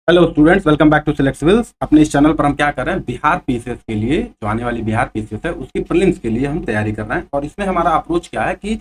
Hello students, welcome back to Selexibles. अपने इस channel पर हम क्या कर रहे हैं, बिहार पीसीएस के लिए जो आने वाली बिहार पीसीएस है उसकी प्रीलिम्स के लिए हम तैयारी कर रहे हैं। और इसमें हमारा अप्रोच क्या है कि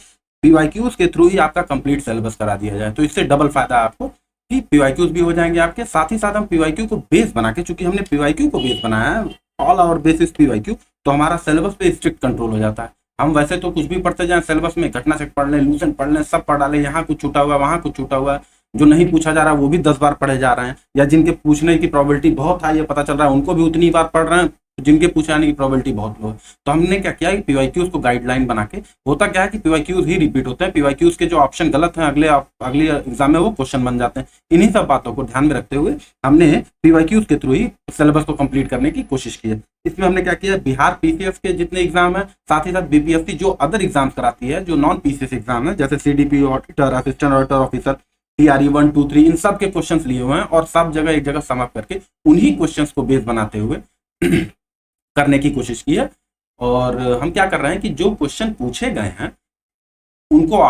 पीवाईक्यूज के थ्रू ही आपका कंप्लीट सिलेबस करा दिया जाए। तो इससे डबल फायदा है आपको कि पीवाईक्यूज भी हो जाएंगे आपके साथ ही साथ। हम पीवाईक्यू को बेस बना के, चूंकि हमने पीवाईक्यू को बेस बनाया है, all our base is PYQ, तो हमारा सिलेबस पे स्ट्रिक्ट कंट्रोल हो जाता है। हम वैसे तो कुछ भी पढ़ते जाए सिलेबस में, घटना चक्र पढ़ लें, लूसेंट पढ़ लें, सब पढ़ डालें, यहाँ कुछ छूटा हुआ वहाँ कुछ छूटा हुआ, जो नहीं पूछा जा रहा है वो भी 10 बार पढ़े जा रहे हैं, या जिनके पूछने की प्रोबेबिलिटी बहुत हाई है पता चल रहा है उनको भी उतनी बार पढ़ रहे हैं, जिनके पूछे आने की प्रोबेबिलिटी बहुत लो है। तो हमने क्या किया कि पीवाईक्यूज को गाइडलाइन बना के, होता क्या है कि पीवाईक्यूज ही रिपीट होते हैं, पीवाईक्यूज के जो ऑप्शन गलत हैं अगले अगले एग्जाम में वो क्वेश्चन बन जाते हैं। इन्हीं सब बातों को ध्यान में रखते हुए हमने पीवाईक्यूज के थ्रू ही सिलेबस को कंप्लीट करने की कोशिश की है। इसमें हमने क्या किया, बिहार पीसीएस के जितने एग्जाम है, साथ ही साथ बीपीएससी जो अदर एग्जाम कराती है, जो नॉन पीसीएस एग्जाम है, जैसे CDP auditor, assistant auditor officer, TRE 1 2 3, इन सब के क्वेश्चंस लिए हुए हैं और सब जगह एक जगह सम अप करके उन्हीं क्वेश्चंस को बेस बनाते हुए करने की कोशिश की है। और हम क्या कर रहे हैं कि जो क्वेश्चन पूछे गए हैं उनको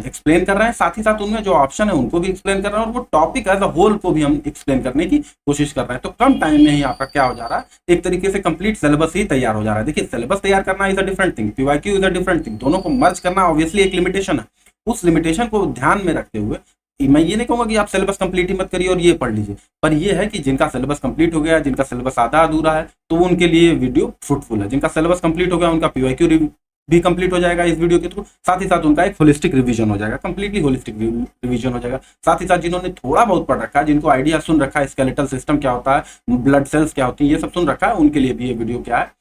एक्सप्लेन कर रहे हैं, साथ ही साथ उनमें जो ऑप्शन है उनको भी एक्सप्लेन कर रहे हैं, और वो टॉपिक एज अ होल को भी हम एक्सप्लेन करने की कोशिश कर रहे हैं। तो कम टाइम में ही आपका क्या हो जा रहा है, एक तरीके से कंप्लीट सिलेबस ही तैयार हो जा रहा है। देखिए, सिलेबस तैयार करना is a different thing, PYQ is a different thing, दोनों को मर्ज करना ऑब्वियसली एक लिमिटेशन है। उस लिमिटेशन को ध्यान में रखते हुए मैं ये नहीं कहूंगा कि आप सिलेबस कंप्लीट ही मत करिए और ये पढ़ लीजिए, पर ये है कि जिनका सिलेबस कंप्लीट हो गया, जिनका सिलेबस आधा अधूरा है, तो वो उनके लिए वीडियो फ्रूटफुल है। जिनका सिलेबस कंप्लीट हो गया उनका पीवाईक्यू भी कंप्लीट हो जाएगा इस वीडियो के थ्रू, साथ ही साथ उनका एक होलिस्टिक रिवीजन हो जाएगा, कंप्लीटली होलिस्टिक रिवीजन हो जाएगा। साथ ही साथ जिन्होंने थोड़ा बहुत पढ़ रखा है, जिनको आइडिया सुन रखा है, स्केलेटल सिस्टम क्या होता है, ब्लड सेल्स क्या होती है, ये सब सुन रखा है, उनके लिए भी ये वीडियो क्या है,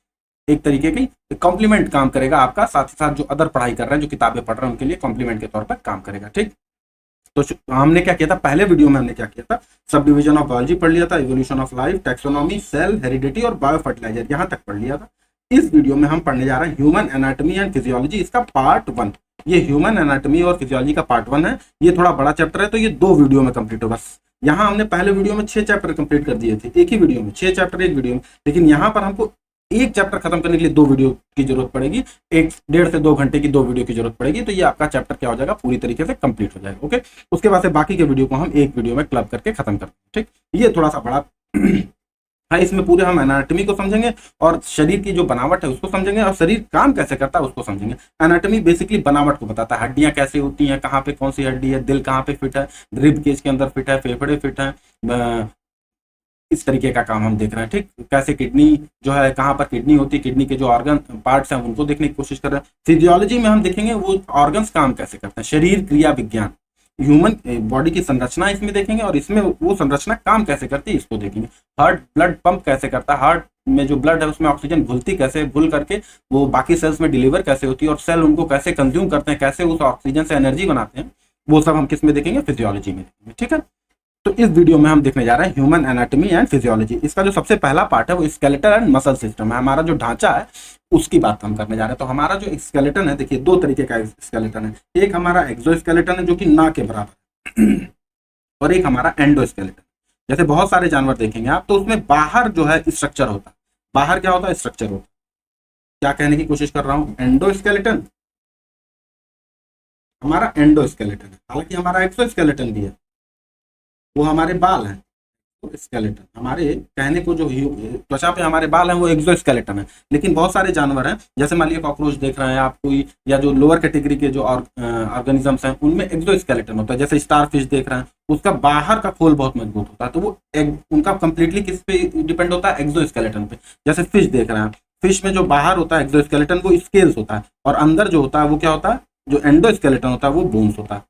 एक तरीके की कॉम्प्लीमेंट काम करेगा आपका। साथ ही साथ जो अदर पढ़ाई कर रहे हैं, जो किताबें पढ़ रहे हैं, उनके लिए कॉम्प्लीमेंट के तौर पर काम करेगा। ठीक, तो हमने क्या किया था, पहले वीडियो में हमने क्या किया था, सब डिवीजन ऑफ बायोलॉजी पढ़ लिया था, evolution of life, taxonomy, cell, heredity और बायो फर्टिलाइजर, यहां तक पढ़ लिया था। इस वीडियो में हम पढ़ने जा रहे हैं ह्यूमन एनाटॉमी एंड फिजियोलॉजी, इसका पार्ट 1। ये ह्यूमन एनाटॉमी और फिजियोलॉजी का पार्ट 1 है। ये थोड़ा बड़ा चैप्टर है, तो ये 2 वीडियो में कंप्लीट होगा। यहाँ हमने पहले वीडियो में 6 चैप्टर कंप्लीट कर दिए थे, एक ही वीडियो में 6 चैप्टर एक वीडियो में, लेकिन यहाँ पर हमको एक चैप्टर खत्म करने के लिए 2 वीडियो की जरूरत पड़ेगी, 1.5 से 2 घंटे की 2 वीडियो की जरूरत पड़ेगी। तो ये आपका चैप्टर क्या हो जाएगा, पूरी तरीके से कंप्लीट हो जाएगा। ओके, उसके बाद से बाकी के वीडियो को हम एक वीडियो में क्लब करके खत्म करते हैं। ठीक, ये थोड़ा सा बड़ा हाँ, इसमें पूरे हम एनाटॉमी को समझेंगे और शरीर की जो बनावट है उसको समझेंगे, और शरीर काम कैसे करता है उसको समझेंगे। एनाटॉमी बेसिकली बनावट को बताता है, हड्डियां कैसे होती हैं, कहाँ पे कौन सी हड्डी है, दिल कहाँ पे फिट है, रिब केज के अंदर फिट है, फेफड़े फिट है, इस तरीके का काम हम देख रहे हैं। ठीक, कैसे किडनी जो है, कहाँ पर किडनी होती है, किडनी के जो ऑर्गन पार्ट्स हैं उनको देखने की कोशिश कर रहे हैं। फिजियोलॉजी में हम देखेंगे वो ऑर्गन्स काम कैसे करते हैं, शरीर क्रिया विज्ञान, ह्यूमन बॉडी की संरचना इसमें देखेंगे, और इसमें वो संरचना काम कैसे करती है इसको देखेंगे। हार्ट ब्लड पंप कैसे करता है, हार्ट में जो ब्लड है उसमें ऑक्सीजन घुलती कैसे, घुल करके वो बाकी सेल्स में डिलीवर कैसे होती है, और सेल उनको कैसे कंज्यूम करते हैं, कैसे उस ऑक्सीजन से एनर्जी बनाते हैं, वो सब हम किस में देखेंगे, फिजियोलॉजी में देखेंगे। ठीक है, तो इस वीडियो में हम देखने जा रहे हैं ह्यूमन एनाटॉमी एंड फिजियोलॉजी। इसका जो सबसे पहला पार्ट है वो स्केलेटल एंड मसल सिस्टम है, हमारा जो ढांचा है उसकी बात हम करने जा रहे हैं। तो हमारा जो स्केलेटन है, देखिए 2 तरीके का स्केलेटन है, एक हमारा एक्सोस्केलेटन है जो कि ना के बराबर, और एक हमारा एंडोस्केलेटन। जैसे बहुत सारे जानवर देखेंगे आप, तो उसमें बाहर जो है स्ट्रक्चर होता है, बाहर क्या होता है, स्ट्रक्चर होता है। क्या कहने की कोशिश कर रहा हूं, एंडोस्केलेटन हमारा एंडोस्केलेटन है, हालांकि हमारा एक्सोस्केलेटन भी है, वो हमारे बाल हैं। तो स्केलेटन हमारे कहने को, जो त्वचा पे हमारे बाल हैं वो एक्सोस्केलेटन है। लेकिन बहुत सारे जानवर हैं, जैसे मान लीजिए कॉकरोच देख रहे हैं आप कोई, या जो लोअर कैटेगरी के जो ऑर्गेनिजम्स हैं उनमें एक्सोस्केलेटन होता है। जैसे स्टार फिश देख रहे हैं, उसका बाहर का खोल बहुत मजबूत होता है, तो वो उनका कंप्लीटली किस पे डिपेंड होता है, एक्सोस्केलेटन पे। जैसे फिश देख रहे हैं, फिश में जो बाहर होता है एक्सोस्केलेटन वो स्केल्स होता है, और अंदर जो होता है वो क्या होता है, जो एंडोस्केलेटन होता है वो बोन्स होता है।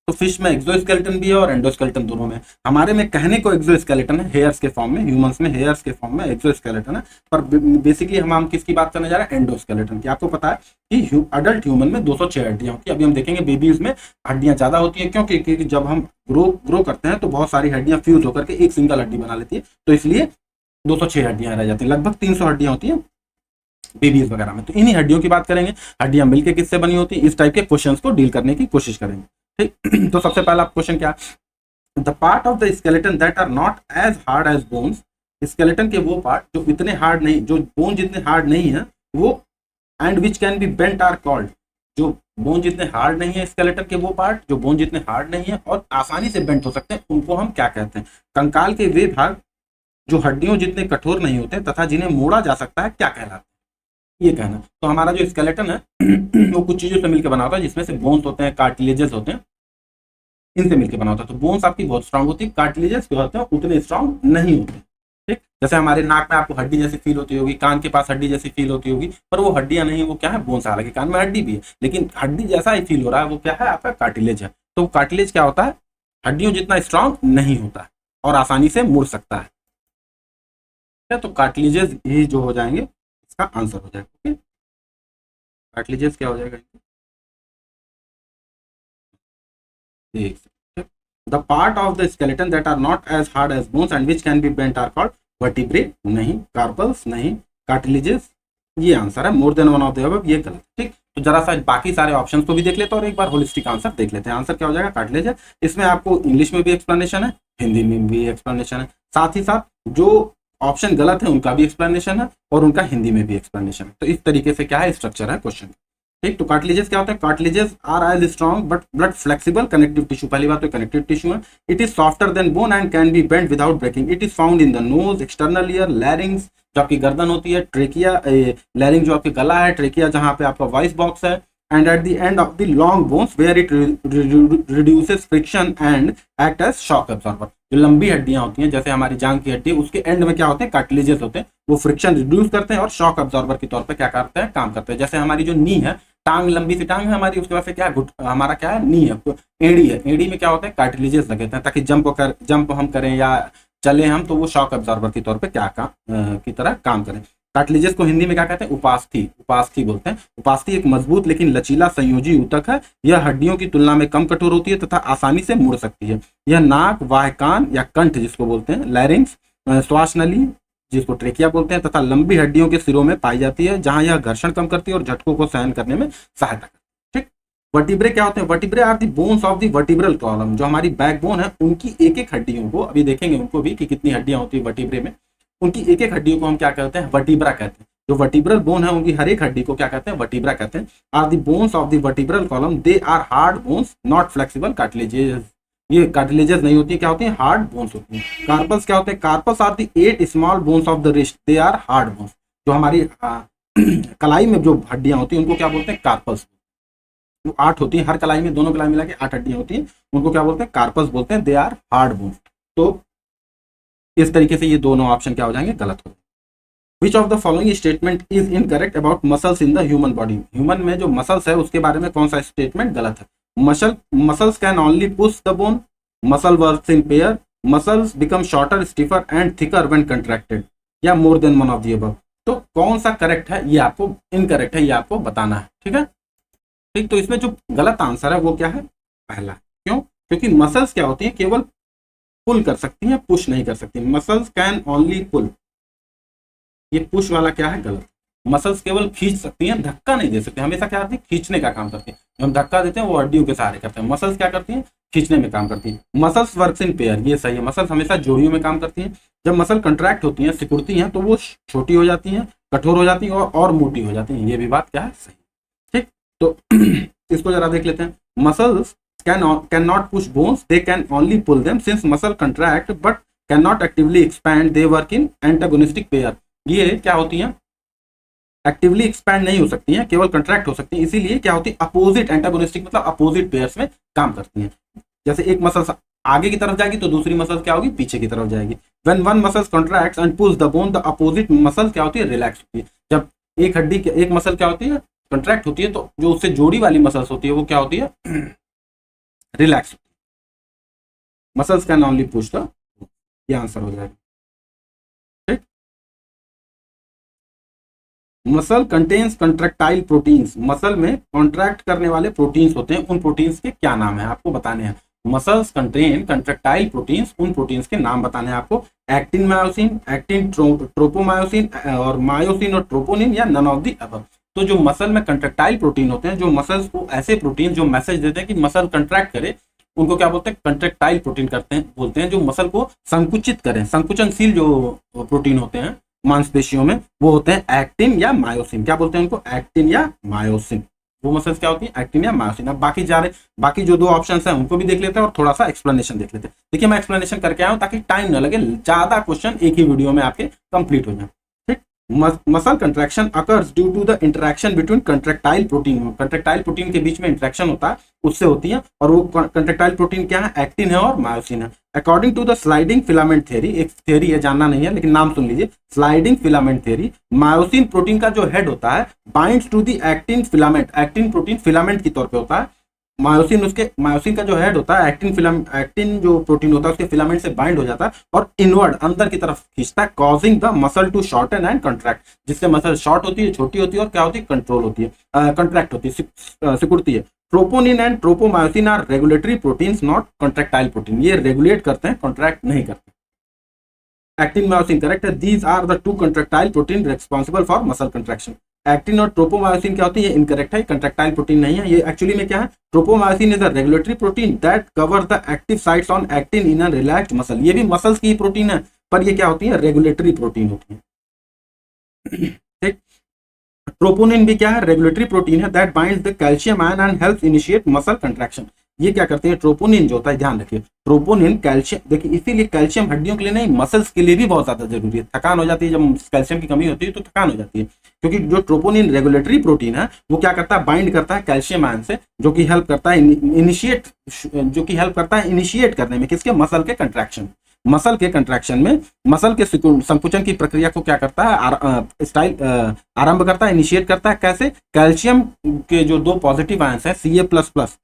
तो फिश में एक्सोस्केलेटन भी है और एंडोस्केलेटन दोनों में। हमारे में कहने को एक्सोस्केलेटन है, हेयर्स के फॉर्म में, ह्यूमंस में हेयर्स के फॉर्म में एक्सोस्केलेटन है, पर बेसिकली हम किसकी बात करने जा रहे हैं, एंडोस्केलेटन की। आपको पता है कि अडल्ट ह्यूमन में 206 हड्डियां होती है। अभी हम देखेंगे बेबीज में हड्डियां ज्यादा होती है, क्योंकि जब हम ग्रो करते हैं तो बहुत सारी हड्डियां फ्यूज होकर के एक सिंगल हड्डी बना लेती है, तो इसलिए 206 हड्डियां रह जाती है, लगभग 300 हड्डियां होती है बेबीज वगैरह में। तो इन्हीं हड्डियों की बात करेंगे, हड्डियां मिलकर किससे बनी होती है, इस टाइप के क्वेश्चंस को डील करने की कोशिश करेंगे। ठीक, तो सबसे पहला क्वेश्चन क्या, the part of the skeleton that are not as hard as bones, skeleton के वो पार्ट जो इतने हार्ड नहीं, जो बोन जितने हार्ड नहीं है वो, and which can be bent are called, जो बोन जितने हार्ड नहीं है स्केलेटन के वो पार्ट, जो बोन जितने हार्ड नहीं है और आसानी से बेंट हो सकते हैं, उनको हम क्या कहते हैं? कंकाल के वे भाग जो हड्डियों जितने कठोर नहीं होते तथा जिन्हें मोड़ा जा सकता है, क्या कहलाते हैं? ये कहना। तो हमारा जो स्केलेटन है वो कुछ चीजों से मिलकर बना होता है, जिसमें से बोन्स होते हैं, कार्टिलेजेस होते हैं, इनसे मिलकर बना होता है। तो बोन्स आपकी बहुत स्ट्रांग होती है, कार्टिलेजेस जो होते हैं उतने स्ट्रांग नहीं होते। ठीक, जैसे हमारे नाक में आपको हड्डी जैसी फील होती होगी, कान के पास हड्डी जैसी फील होती होगी, पर वो हड्डियां नहीं, वो क्या है? बोन्स। हालांकि कान में हड्डी भी है, लेकिन हड्डी जैसा ही फील हो रहा है, वो क्या है? आपका कार्टिलेज है। तो कार्टिलेज क्या होता है? हड्डियों जितना स्ट्रांग नहीं होता है और आसानी से मुड़ सकता है। तो कार्टिलेजेस ही जो हो जाएंगे, इसका आंसर हो जाएगा। ओके, कार्टिलेजेस क्या हो जाएगा? The part of the skeleton that are not as hard as bones and which can be bent are called vertebrae. नहीं, कार्पल्स नहीं, कार्टिलेजेस ये आंसर है। More than one of the above ये गलत। ठीक, तो जरा सा बाकी सारे ऑप्शंस को भी देख लेते हैं और एक बार होलिस्टिक आंसर देख लेते हैं। आंसर क्या हो जाएगा? कार्टिलेज है। इसमें आपको इंग्लिश में भी एक्सप्लेनेशन है, हिंदी में भी एक्सप्लेनेशन है, साथ ही साथ जो ऑप्शन गलत है उनका भी एक्सप्लेनेशन है और उनका हिंदी में भी एक्सप्लेनेशन है। तो इस तरीके से क्या है? स्ट्रक्चर है क्वेश्चन। ठीक, तो कार्टिलेजेस क्या होता है? Cartilages are as strong but blood flexible connective tissue. पहली बात तो कनेक्टिव टिश्यू है। It is softer than bone and can be bend without breaking. It is found in the nose, external ear, larynx जो आपकी गर्दन होती है, trachea, larynx जो आपकी गला है, ट्रेकिया जहां पे आपका वॉइस बॉक्स है, and at the end of the long bones where it reduces friction and act as shock absorber. जो लंबी हड्डियां होती हैं, जैसे हमारी जांग की हड्डी, उसके एंड में क्या होते हैं? कार्टिलेजेस होते हैं। वो फ्रिक्शन रिड्यूस करते हैं और शॉक एब्जॉर्बर के तौर पे क्या करते हैं? काम करते हैं। जैसे हमारी जो नी है, टांग, लंबी सी टांग है हमारी, उसके बाद से क्या हमारा क्या है? नी है, एड़ी है। एड़ी में क्या होता है? कार्टिलेजेस लगे हैं, ताकि जंप हम करें या चले हम, तो वो शॉक एब्जॉर्बर के तौर पे क्या की तरह काम करें। कार्टिलेजेस को हिंदी में क्या कहते हैं? उपास्थि। उपास्थि बोलते हैं। उपास्थि एक मजबूत लेकिन लचीला संयोजी ऊतक है। यह हड्डियों की तुलना में कम कठोर होती है तथा आसानी से मुड़ सकती है। यह नाक, वाहकान या कंठ जिसको बोलते हैं, लैरिंग्स, श्वास नली जिसको ट्रेकिया बोलते हैं, तथा लंबी हड्डियों के सिरों में पाई जाती है, जहां यह घर्षण कम करती है और झटकों को सहन करने में सहायता करती है। ठीक, वर्टिब्रे क्या होते हैं? Vertebrae are the bones of the vertebral column. जो हमारी बैकबोन है, उनकी एक एक हड्डियों को, अभी देखेंगे उनको भी कि कितनी हड्डियां होती है वर्टिब्रे में, उनकी एक एक हड्डियों को हम क्या कहते हैं? वर्टिब्रा कहते हैं। जो वर्टिब्रल बोन है, उनकी हर एक हड्डी को क्या कहते हैं? वर्टिब्रा कहते हैं। Are the bones of the vertebral column, they are hard bones not flexible cartilages. ये कार्टिलेजेस नहीं होती, क्या होती है? हार्ड बोन्स होती हैं। कार्पल्स क्या होते हैं? Carpals are the 8 small bones of the wrist, they are hard bones. जो हमारी कलाई में जो हड्डियां होती हैं, उनको क्या बोलते हैं? कार्पल्स। जो 8 होती हैं, हर कलाई में, दोनों कलाई मिला के 8 हड्डियां होती हैं, उनको क्या बोलते हैं? कार्पल्स बोलते हैं। They are hard bones. तो इस तरीके से ये दोनों ऑप्शन क्या हो जाएंगे? गलत हो जाएंगे। विच of the following statement is incorrect about muscles in the human body. Human में जो मसल्स है उसके बारे में कौन सा स्टेटमेंट गलत है? Muscles can only push the bone, muscle works in pair, muscles become shorter, stiffer and thicker when contracted, या more than one of the above. तो कौन सा करेक्ट है? ये आपको इनकरेक्ट है, ये आपको बताना है। ठीक है, ठीक, तो इसमें जो गलत आंसर है वो क्या है? पहला। क्यों? क्योंकि मसल्स क्या होती है? केवल पुल कर सकती हैं, पुश नहीं कर सकती। मसल्स कैन ओनली पुल, ये पुश वाला क्या है? गलत। मसल्स केवल खींच सकती हैं, धक्का नहीं दे सकती। हमेशा क्या करती है? खींचने का काम करती है। हम धक्का देते हैं वो हड्डियों के सहारे करते हैं। मसल्स क्या करती हैं? खींचने में काम करती है। मसल्स वर्क्स इन पेयर, ये सही है। मसल्स हमेशा जोड़ियों में काम करती हैं। जब मसल कंट्रैक्ट होती हैं, सिकुड़ती हैं, तो वो छोटी हो जाती हैं, कठोर हो जाती हैं और मोटी हो जाती हैं। ये भी बात क्या है? सही। ठीक, तो इसको जरा देख लेते हैं। Muscles can not push bones, they can only pull them. Since muscle contract but can not actively expand, they work in antagonistic pair. ये क्या होती हैं? एक्टिवली एक्सपैंड नहीं हो सकती हैं, केवल कंट्रैक्ट हो सकती हैं। इसीलिए क्या होती है? अपोजिट, एंटागोनिस्टिक मतलब अपोजिट पेयर्स में काम करती हैं। जैसे एक मसल आगे की तरफ जाएगी तो दूसरी मसल क्या होगी? पीछे की तरफ जाएगी। When one muscle contracts and pulls the bone, the opposite muscle क्या होती है? रिलैक्स होती है। जब एक हड्डी एक मसल क्या होती है? कंट्रैक्ट होती है, तो जो उससे जोड़ी वाली मसल्स होती है वो क्या होती है? रिलैक्स होती है। Muscles can only push the, ये आंसर हो जाएगा। Muscle contains contractile proteins, muscle में कॉन्ट्रैक्ट करने वाले प्रोटीन्स होते हैं, उन प्रोटीन्स के क्या नाम है आपको बताने हैं। मसल्स कंटेन कंट्रैक्टाइल प्रोटीन्स, उन प्रोटीन्स के नाम बताने हैं आपको। एक्टिन मायोसिन, एक्टिन ट्रोपोमायोसिन, और मायोसिन और ट्रोपोनिन, या नन ऑफ द अबव। तो जो मसल में कंट्रैक्टाइल प्रोटीन होते हैं, जो मसल्स को ऐसे प्रोटीन जो मैसेज देते हैं कि मसल कंट्रैक्ट करे, उनको क्या बोलते हैं? कंट्रैक्टाइल प्रोटीन करते हैं बोलते हैं। जो मसल को संकुचित करें, संकुचनशील जो प्रोटीन होते हैं मांसपेशियों में, वो होते हैं एक्टिन या मायोसिन। क्या बोलते हैं उनको? एक्टिन या मायोसिन, वो मसल्स क्या होती है, एक्टिन या मायोसिन। अब बाकी जो दो ऑप्शन हैं उनको भी देख लेते हैं और थोड़ा सा एक्सप्लेनेशन देख लेते हैं। देखिए मैं एक्सप्लेनेशन करके आया हूं ताकि टाइम ना लगे, ज्यादा क्वेश्चन एक ही वीडियो में आपके कंप्लीट हो जाए। ठीक, muscle contraction occurs due to the interaction between contractile protein. Contractile protein के बीच में इंटरेक्शन होता है, उससे होती है। और वो कंट्रेक्टाइल प्रोटीन क्या है, एक्टिन है और मायोसिन है। According to the sliding filament theory, एक थ्योरी है, जानना नहीं है लेकिन नाम सुन लीजिए, sliding filament theory, myosin protein का जो हेड होता है binds to the actin filament. Actin protein filament के तौर पे होता है, मायोसिन का जो हेड होता है एक्टिन जो प्रोटीन होता है उसके फिलामेंट से बाइंड हो जाता है और इनवर्ड अंदर की तरफ खींचता है, causing the muscle to shorten and contract, जिससे मसल शॉर्ट होती है, छोटी होती है और क्या होती है, कंट्रोल होती है, कंट्रैक्ट होती है, सिकुड़ती है। Troponin and tropomyosin are regulatory proteins not contractile protein. ये रेगुलेट करते हैं, कॉन्ट्रैक्ट नहीं करते। एक्टिन मायोसिन करेक्ट है, these are the two contractile protein responsible for muscle contraction. Actin और ट्रोपोमायोसिन क्या होती है, इनकरेक्ट है, कंट्रैक्टाइल प्रोटीन नहीं है। ये एक्चुअली में क्या है, tropomyosin is a regulatory protein that cover the active sites on actin in a relaxed muscle. ये भी मसल्स की प्रोटीन है पर ये क्या होती है, रेगुलेटरी प्रोटीन होती है। ठीक, ट्रोपोनिन भी क्या है, रेगुलेटरी प्रोटीन है that binds the calcium ion and helps initiate muscle contraction. ये क्या करते हैं, ट्रोपोनिन जो होता है, ध्यान रखिए ट्रोपोनिन कैल्शियम, देखिए इसीलिए कैल्शियम हड्डियों के लिए नहीं मसल्स के लिए भी बहुत ज्यादा जरूरी है। थकान हो जाती है जब कैल्शियम की कमी होती है तो थकान हो जाती है, क्योंकि जो ट्रोपोनिन रेगुलेटरी प्रोटीन है वो क्या करता है, बाइंड करता है कैल्शियम आयन से, जो कि हेल्प करता है इनिशिएट करने में, किसके, मसल के कंट्रैक्शन। मसल के कंट्रैक्शन में मसल के संकुचन की प्रक्रिया को क्या करता है, आरंभ करता है, इनिशिएट करता है। कैसे, कैल्शियम के जो दो पॉजिटिव आयंस है Ca++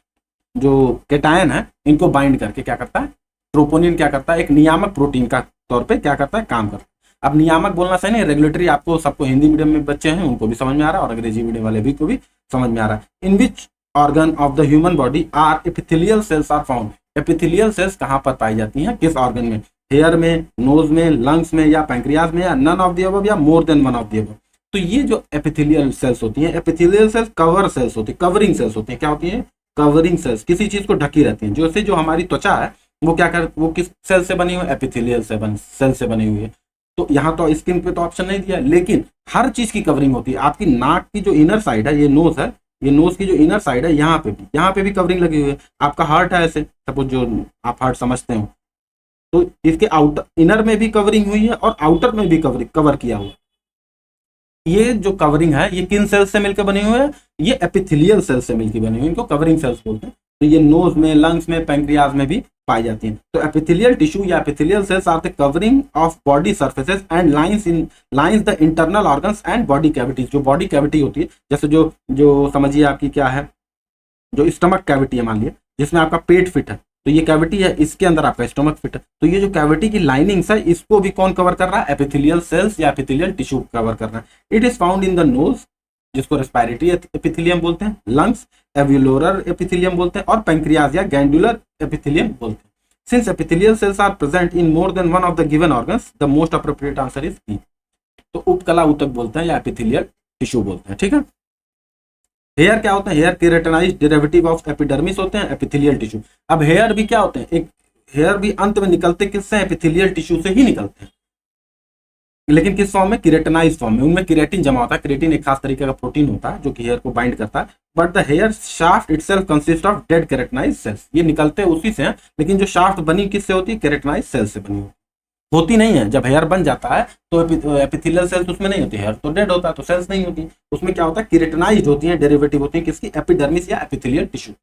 जो केटायन है, इनको बाइंड करके क्या करता है, ट्रोपोनिन क्या करता है, एक नियामक प्रोटीन का तौर पे क्या करता है, काम करता है। अब नियामक बोलना सही नहीं, रेगुलेटरी आपको सबको हिंदी मीडियम में बच्चे हैं उनको भी समझ में आ रहा है और अंग्रेजी मीडियम वाले भी को भी समझ में आ रहा है। In which organ of the human body are epithelial cells are found. Epithelial cells कहाँ पर पाई जाती हैं, किस ऑर्गन में, हेयर में, नोज में, लंग्स में या पैंक्रियाज में, या नन ऑफ द अबव या more than one of the above. तो ये जो एपिथेलियल सेल्स होती हैं, एपिथेलियल सेल्स कवर सेल्स होती है, कवरिंग सेल्स होती है। क्या होती है, कवरिंग सेल्स, किसी चीज को ढकी रहती हैं। जैसे जो हमारी त्वचा है वो किस सेल से बनी हुई है, एपिथेलियल सेल से बनी हुई है। तो यहाँ तो स्किन पे तो ऑप्शन नहीं दिया, लेकिन हर चीज की कवरिंग होती है। आपकी नाक की जो इनर साइड है, ये नोज है, ये नोज की जो इनर साइड है, यहाँ पे भी कवरिंग लगी हुई है। आपका हार्ट है, ऐसे सपोज जो आप हार्ट समझते हो, तो इसके आउटर इनर में भी कवरिंग हुई है और आउटर में भी कवर किया हुआ। ये जो कवरिंग है ये किन सेल्स से मिलकर बनी हुई है, ये एपिथेलियल सेल्स से मिलकर बनी हुई है, इनको कवरिंग सेल्स बोलते हैं। तो ये नोज में, लंग्स में, पैंक्रियाज में भी पाई जाती हैं। तो एपिथेलियल टिश्यू या epithelial cells are the covering of body surfaces and lines the internal organs and body cavities. जो बॉडी कैविटी होती है, जैसे जो समझिए आपकी क्या है, जो स्टमक कैविटी है मान लिया, जिसमें आपका पेट फिट है, तो ये कैविटी है, इसके अंदर आपका स्टमक फिट है। तो ये जो कैविटी की लाइनिंग्स है, इसको भी कौन कवर कर रहा है, एपिथेलियल सेल्स या एपिथेलियल टिश्यू कवर कर रहा है। It is found in the knows, जिसको रेस्पिरेटरी एपिथेलियम बोलते हैं, लंग्स एल्वियोलर एपिथेलियम बोलते हैं, और पैंक्रियाज या गैंडुलर एपिथेलियम बोलते हैं। Since epithelial cells are present in more than one of the given organs, the most appropriate answer is E. तो उपकला ऊतक बोलते हैं या एपिथेलियल टिश्यू बोलते हैं। ठीक है, हेयर क्या होते हैं, hair keratinised derivative of epidermis होते हैं, एपिथेलियल टिश्यू। अब हेयर भी क्या होते हैं, एक हेयर भी अंत में निकलते किससे, एपिथेलियल टिश्यू से ही निकलते हैं, लेकिन किस फॉर्म में, केराटिनाइज्ड फॉर्म में। उनमें केराटिन जमा होता है, केराटिन एक खास तरीके का प्रोटीन होता है जो कि हेयर को बाइंड करता है। But the hair shaft itself consist of dead keratinised cells. ये निकलते उसी से हैं, लेकिन जो शाफ्ट बनी किससे होती है, केराटिनाइज्ड सेल्स से बनी होती नहीं है। जब हेयर बन जाता है तो एपिथेलियल सेल्स उसमें नहीं होती, हेयर तो डेड होता है तो सेल्स नहीं होती, उसमें क्या होता है, केराटिनाइज्ड होती है, डेरिवेटिव होती है किसकी, एपिडर्मिस या एपिथेलियल टिश्यू।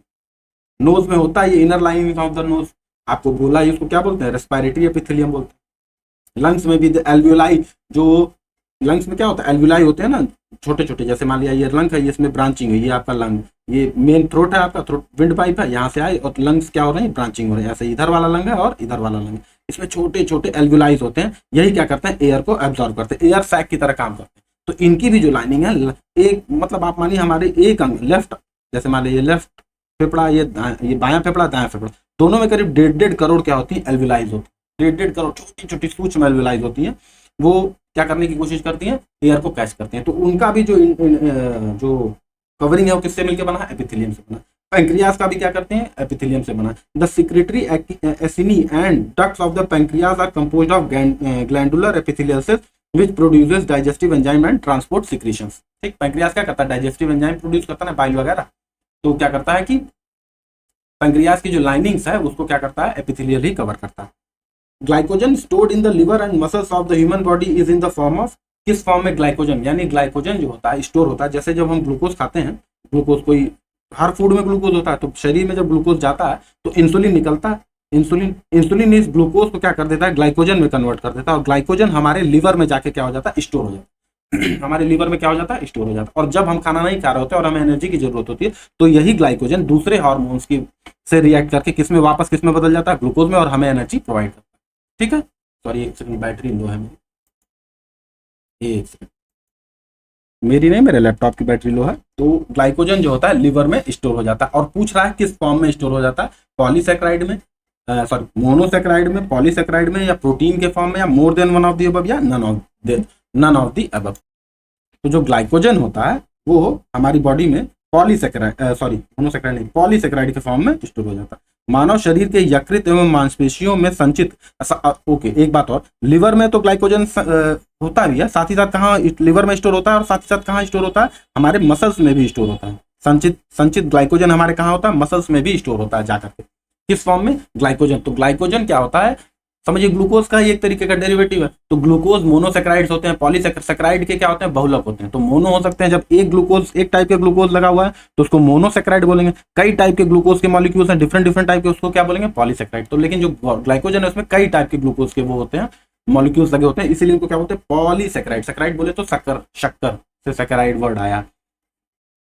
नोज में होता है ये inner lining of the nose, आपको बोला है, इसको क्या बोलते हैं, रेस्पिरेटरी एपिथेलियम बोलते हैं। लंग्स में भी एल्वियोलाई, जो लंग्स में क्या होता है, एल्वियोलाई होते हैं ना छोटे छोटे, जैसे मान लिया ये लंग है, ये इसमें ब्रांचिंग है, ये आपका लंग, ये मेन थ्रोट है आपका, थ्रोट विंड पाइप है, यहाँ से आए और लंग्स क्या हो रहे हैं, ब्रांचिंग हो रहे हैं। ऐसे इधर वाला लंग है और इधर वाला लंग है, इसमें छोटे छोटे एल्वियोलाइज होते हैं, यही क्या करते हैं, एयर को एब्जॉर्ब करते हैं, एयर सैक की तरह काम करते हैं। तो इनकी भी जो लाइनिंग है, एक मतलब आप मानिए हमारे एक अंग लेफ्ट, जैसे मान लीजिए लेफ्ट फेफड़ा, ये बायां फेफड़ा, दायां फेफड़ा, दोनों में करीब 1.5 करोड़ क्या होती है, एल्वियोलाइज होती है। 1.5 करोड़ छोटी छोटी सूक्ष्म एल्वियोलाइज होती है, वो क्या करने की कोशिश करती हैं, एयर को कैच करती हैं। तो उनका भी जो कवरिंग है वो किससे मिलकर बना है, एपिथेलियम से बना। पैंक्रियाज का भी क्या करते हैं, एपिथेलियम से बना। The secretory acini and ducts of the pancreas are composed of glandular epithelial cells which produces digestive enzyme and transport secretions. ठीक, पैंक्रियाज क्या करता है, डाइजेस्टिव एंजाइम प्रोड्यूस करता है, बाइल वगैरह। तो क्या करता है कि पैंक्रियाज की जो लाइनिंग्स है उसको क्या करता है, एपिथेलियल ही कवर करता है। Glycogen stored in the liver and muscles of the human body is in the form of, किस फॉर्म में ग्लाइकोजन, यानी ग्लाइकोजन जो होता है स्टोर होता है। जैसे जब हम ग्लूकोज खाते हैं, ग्लूकोज कोई हर फूड में ग्लूकोज होता है, तो शरीर में जब ग्लूकोज जाता है तो इंसुलिन निकलता है। इंसुलिन इस ग्लूकोज को क्या कर देता है, ग्लाइकोजन में कन्वर्ट कर देता है, और ग्लाइकोजन हमारे लिवर में जाके क्या हो जाता है, स्टोर हो जाता है। हमारे लिवर में क्या हो जाता है, स्टोर हो जाता है। और जब हम खाना नहीं खा रहे होते और हमें एनर्जी की जरूरत होती है, तो यही ग्लाइकोजन दूसरे हार्मोन्स की से रिएक्ट करके किसमें वापस किसमें बदल जाता है, ग्लूकोज में, और हमें एनर्जी प्रोवाइड करता है। ठीक है, सॉरी एक सेकंड, बैटरी लो है मेरी, एक सेकंड, मेरी नहीं, मेरे लैपटॉप की बैटरी लो है। तो ग्लाइकोजन जो होता है लिवर में स्टोर हो जाता है, और पूछ रहा है किस फॉर्म में स्टोर हो जाता है, पॉलीसैकेराइड में, सॉरी मोनोसैकेराइड में, पॉलीसैकेराइड में, या प्रोटीन के फॉर्म में, या more than one of the above, या नन ऑफ द अबव। तो जो ग्लाइकोजन होता है वो हमारी बॉडी में पॉलीसैकेराइड, सॉरी मोनोसैकेराइड नहीं, पॉलीसैकेराइड के फॉर्म में स्टोर हो जाता है। मानव शरीर के यकृत एवं मांसपेशियों में संचित, ओके एक बात और, लिवर में तो ग्लाइकोजन होता भी है, साथ ही साथ कहाँ लिवर में स्टोर होता है, और साथ ही साथ कहाँ स्टोर होता है, हमारे मसल्स में भी स्टोर होता है। संचित ग्लाइकोजन हमारे कहाँ होता है, मसल्स में भी स्टोर होता है जाकर के। किस फॉर्म में, ग्लाइकोजन। तो ग्लाइकोजन क्या होता है, समझिए ग्लूकोज का ही एक तरीके का डेरिवेटिव है। तो ग्लूकोज मोनोसैकेराइड्स होते हैं, पॉलीसैकेराइड के क्या होते हैं, बहुलक होते हैं। तो मोनो हो सकते हैं, जब एक टाइप के ग्लूकोज लगा हुआ है तो उसको मोनोसैकेराइड बोलेंगे। कई टाइप के ग्लूकोज के मॉलिक्यूल्स हैं, डिफरेंट टाइप के, उसको क्या बोलेंगे, पॉलीसैकेराइड। तो लेकिन जो ग्लाइकोजन है उसमें कई टाइप के ग्लूकोज के वो होते हैं, मॉलिक्यूल्स लगे होते हैं, इसीलिए इनको क्या बोलते हैं, पॉलीसैकेराइड। सैकेराइड बोले तो शक्कर से सैकेराइड वर्ड आया।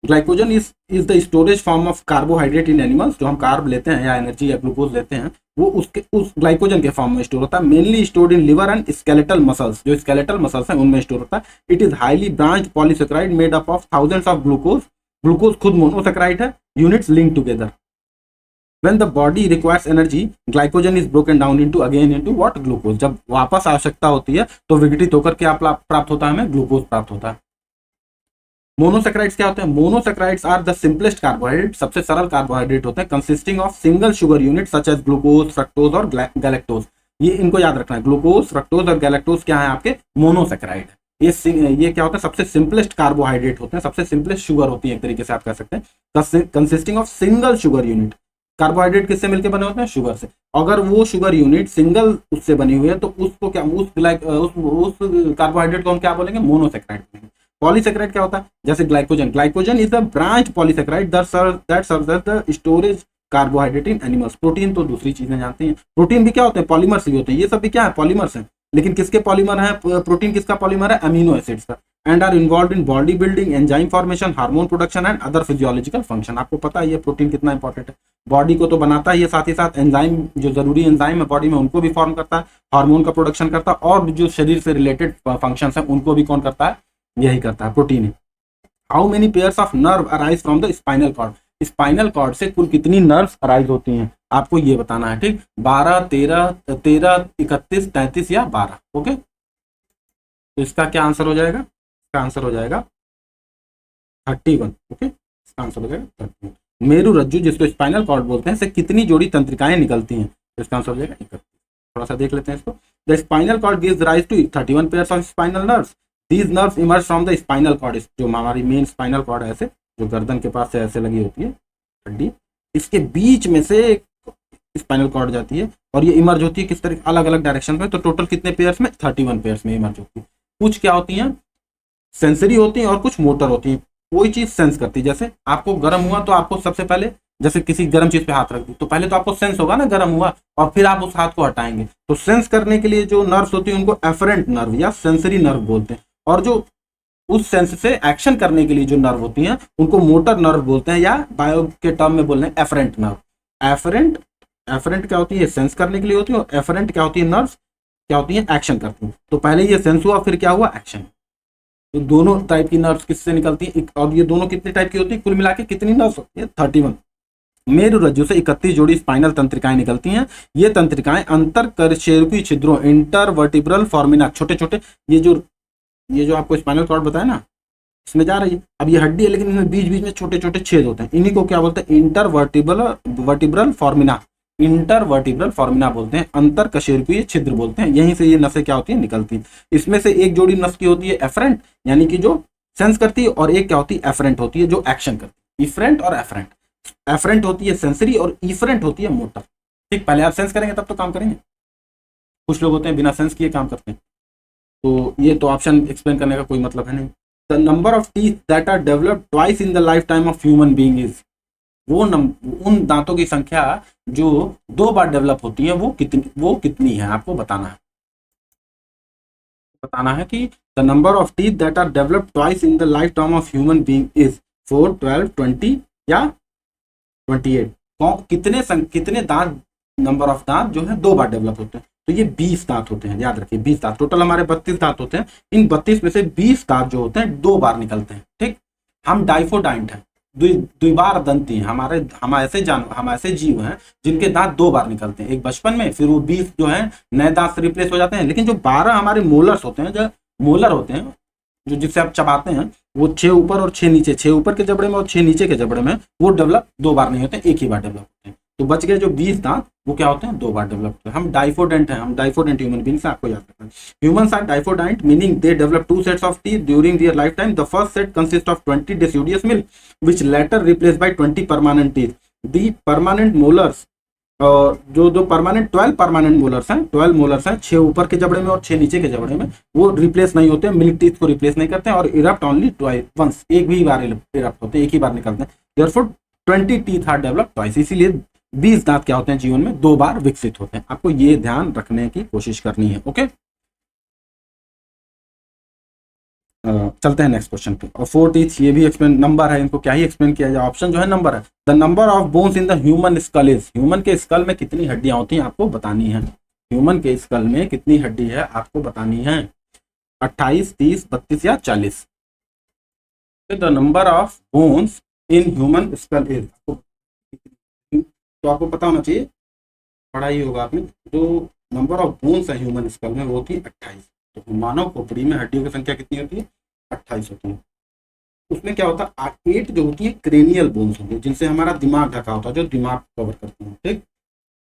Glycogen is the storage form of carbohydrate in animals. जो हम कार्ब लेते हैं या एनर्जी या ग्लूकोज लेते हैं, वो उस ग्लाइकोजन के फॉर्म में स्टोर होता है। Mainly stored in liver and skeletal muscles. जो स्केलेटल मसल्स हैं उनमें स्टोर होता है। It is highly branched polysaccharide made up of thousands of glucose. Glucose खुद मोनोसैकेराइड है, units link together. When the body requires energy, glycogen is broken down into what, glucose। जब वापस आवश्यकता होती है तो विघटित होकर क्या प्राप्त होता है, हमें ग्लूकोज प्राप्त होता है। मोनोसैकेराइड्स क्या होते हैं, monosaccharides are the simplest carbohydrate, सबसे सरल कार्बोहाइड्रेट होते हैं, consisting of single sugar unit such as glucose, fructose और गैलेक्टोज। ये इनको याद रखना है, ग्लूकोज, फ्रक्टोज और गैलेक्टोज क्या है, आपके मोनोसैकेराइड है। ये क्या होता है, सबसे सिंपलेस्ट कार्बोहाइड्रेट होते हैं, सबसे सिंपलेस्ट शुगर होती है एक तरीके से आप कह सकते हैं, consisting of single sugar unit. Carbohydrate किससे मिलकर बने होते हैं, शुगर से। अगर वो शुगर यूनिट सिंगल उससे बनी हुई है तो उसको क्या, उस कार्बोहाइड्रेट को हम क्या बोलेंगे, मोनोसैकेराइड बोलेंगे। पॉलीसैकेराइड क्या होता है, जैसे glycogen is the branch polysaccharide that serves as the storage carbohydrate in animals. Protein तो दूसरी चीजें जानते हैं, प्रोटीन भी क्या होते हैं, पॉलीमर्स ही होते हैं। ये सब भी क्या है, पॉलीमर्स हैं। लेकिन किसके पॉलीमर है, प्रोटीन किसका पॉलीमर है, अमीनो एसिड्स का। And are involve in body building, enzyme formation, hormone production and other physiological function. आपको पता है ये प्रोटीन कितना इंपॉर्टेंट है, बॉडी को तो बनाता ही है, साथ ही साथ एंजाइम, जो जरूरी एंजाइम है बॉडी में उनको भी फॉर्म करता है, हार्मोन का प्रोडक्शन करता है, और जो शरीर से रिलेटेड फंक्शन है उनको भी कौन करता है, यही करता है, प्रोटीन है। How many pairs of nerve arise from the spinal cord. Spinal cord से कुल कितनी नर्व्स अराइज होती हैं, आपको ये बताना है। ठीक, 12, 13, 31, 33 या 12। ओके, तो इसका क्या आंसर हो जाएगा, इसका आंसर हो जाएगा 31। ओके, इसका आंसर हो जाएगा 31। मेरु रज्जु, जिसको स्पाइनल कॉर्ड बोलते हैं, से कितनी जोड़ी तंत्रिकाएं निकलती हैं, तो इसका आंसर हो जाएगा 31। थोड़ा सा देख लेते हैं इसको। The spinal cord gives rise to 31 pairs of spinal nerves. These nerves emerge from the spinal cord. जो हमारी मेन स्पाइनल कॉर्ड है, ऐसे जो गर्दन के पास से ऐसे लगी होती है हड्डी, इसके बीच में से स्पाइनल कॉर्ड जाती है, और ये इमर्ज होती है किस तरह, अलग अलग डायरेक्शन में। तो टोटल कितने पेयर्स में, 31 पेयर्स में इमर्ज होती है। कुछ क्या होती हैं, सेंसरी होती हैं, और कुछ मोटर होती हैं। कोई चीज सेंस करती है, जैसे आपको गर्म हुआ तो आपको सबसे पहले, जैसे किसी गर्म चीज पे हाथ रख दी तो पहले तो आपको सेंस होगा ना गर्म हुआ, और फिर आप उस हाथ को हटाएंगे। तो सेंस करने के लिए जो नर्व्स होती है उनको एफरेंट नर्व या सेंसरी नर्व बोलते हैं, और जो उस सेंस से एक्शन करने के लिए जो नर्व होती हैं उनको मोटर नर्व बोलते हैं, या बायो के टर्म में बोल रहे हैं एफरेंट नर्व। एफरेंट क्या होती है, सेंस करने के लिए होती है, और एफरेंट क्या होती है, नर्व्स क्या होती है, एक्शन करती हैं। तो पहले ये सेंस हुआ, फिर क्या हुआ, एक्शन। तो दोनों टाइप की नर्व्स किससे निकलती हैं, और ये दोनों कितने टाइप की होती है, कुल मिला के कितनी नर्व्स होती है, 31। मेरु रज्जु से 31 जोड़ी स्पाइनल तंत्रिकाएं निकलती हैं। ये तंत्रिकाएं अंतर कशेरुकी छिद्रों, इंटरवर्टिब्रल फॉर्मिना, छोटे छोटे, ये जो आपको स्पाइनल कॉर्ड बताया ना, इसमें जा रही है। अब ये हड्डी है, लेकिन इसमें बीच बीच में छोटे छोटे छेद होते हैं, इन्हीं को क्या बोलते हैं, इंटरवर्टिब्रल फॉर्मिना। इंटरवर्टिब्रल फॉर्मिना बोलते हैं, अंतर कशेरुकीय छिद्र बोलते हैं। यहीं से ये नसें क्या होती है, निकलती हैं। इसमें से एक जोड़ी नस की होती है एफरेंट, यानी कि जो सेंस करती है, और एक क्या होती है, एफरेंट होती है, जो एक्शन करती है। इफरेंट और एफरेंट। एफरेंट होती है सेंसरी और इफरेंट होती है मोटर। ठीक, पहले आप सेंस करेंगे तब तो काम करेंगे। कुछ लोग होते हैं बिना सेंस किए काम करते हैं, तो ये तो ऑप्शन एक्सप्लेन करने का कोई मतलब है नहीं। The number of teeth that are developed twice in the life time of human being is, उन दांतों की संख्या जो 2 बार डेवलप होती है वो कितनी है, आपको बताना है। कि the number of teeth that are developed twice in the life time of human being is 4, 12, 20 या 28। कितने दांत, नंबर ऑफ दांत जो है 2 बार डेवलप होते हैं, तो ये 20 दांत होते हैं। याद रखिए 20 दांत, टोटल हमारे 32 दांत होते हैं। इन 32 में से 20 दांत जो होते हैं 2 बार निकलते हैं। ठीक, हम डाइफोडाइंट हैं, द्विबार दंती हैं। हम ऐसे जीव हैं जिनके दांत 2 बार निकलते हैं, एक बचपन में, फिर वो 20 जो है नए दांत से रिप्लेस हो जाते हैं। लेकिन जो 12 हमारे मोलर्स होते हैं, जो मोलर होते हैं, जो जिससे आप चबाते हैं, वो 6 ऊपर और 6 नीचे, 6 ऊपर के जबड़े में और 6 नीचे के जबड़े में, वो डेवलप 2 बार नहीं होते, एक ही बार डेवलप होते हैं। तो बच गए जो 20 दांत, वो क्या होते हैं, 2 बार डेवलप होते हैं। हम डाइफोडेंट हैं, हम डाइफोडेंट ह्यूमन बींग से, आपको याद रखना है। Humans are diphyodont meaning they develop 2 sets of teeth during their lifetime. The first set consist of 20 deciduous milk which later replaced by 20 permanent teeth. The permanent molars, जो permanent 12 permanent molars हैं, 12 molars हैं, 6 ऊपर के जबड़े में और 6 नीचे के जबड़े में, वो रिप्लेस नहीं होते, मिल्क टीथ को रिप्लेस नहीं करते हैं, और इरप्ट ओनली ट्वाइस, वंस, एक भी बार इरप्ट होते हैं, एक ही बार निकलते हैं। Therefore 20 teeth are develop twice, इसीलिए 20 दांत क्या होते हैं, जीवन में 2 बार विकसित होते हैं। आपको ये ध्यान रखने की कोशिश करनी है। ओके, चलते हैं नेक्स्ट क्वेश्चन पे। और 4 टीथ, ये भी एक्सप्लेन, नंबर है, इनको क्या ही एक्सप्लेन किया जाए, ऑप्शन जो है नंबर है। The number of bones in the human skull is, human के स्कल में कितनी हड्डियां होती हैं, आपको बतानी है। ह्यूमन के स्कल में कितनी हड्डी है, आपको बतानी है। 28, 30, 32 या 40। The number of bones in human skull is, तो आपको पता होना चाहिए, पढ़ा ही होगा आपने, जो नंबर ऑफ बोन्स है ह्यूमन स्कल में वो होती है 28। तो मानव खोपड़ी में हड्डियों की संख्या कितनी होती है, 28 होती है। उसमें क्या होता है, 8 जो होती है क्रेनियल बोन्स होती है, जिनसे हमारा दिमाग ढका होता है, जो दिमाग कवर करते हैं। ठीक,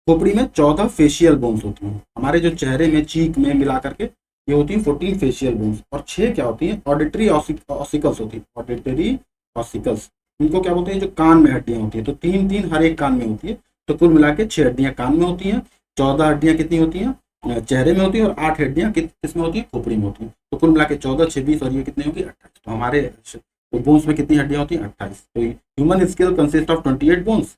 खोपड़ी में 14 फेशियल बोन्स होती हैं, हमारे जो चेहरे में, चीक में मिला करके ये होती है 14 फेशियल बोन्स, और 6 क्या होती है, ऑडिटरी ऑसिकल्स होती है, ऑडिटरी ऑसिकल्स। इनको क्या बोलते हैं, जो कान में हड्डियां होती है, तो 3-3 हर एक कान में होती है, तो कुल मिला के 6 हड्डियां कान में होती हैं, 14 हड्डियां कितनी होती हैं, चेहरे में होती है, और 8 हड्डियां किसमें होती है, खोपड़ी में होती है। तो कुल मिला के 14, 26 और ये कितनी होगी, 28। तो हमारे बोन्स में कितनी हड्डियां होती हैं, 28। तो human scale consist of 28 bones,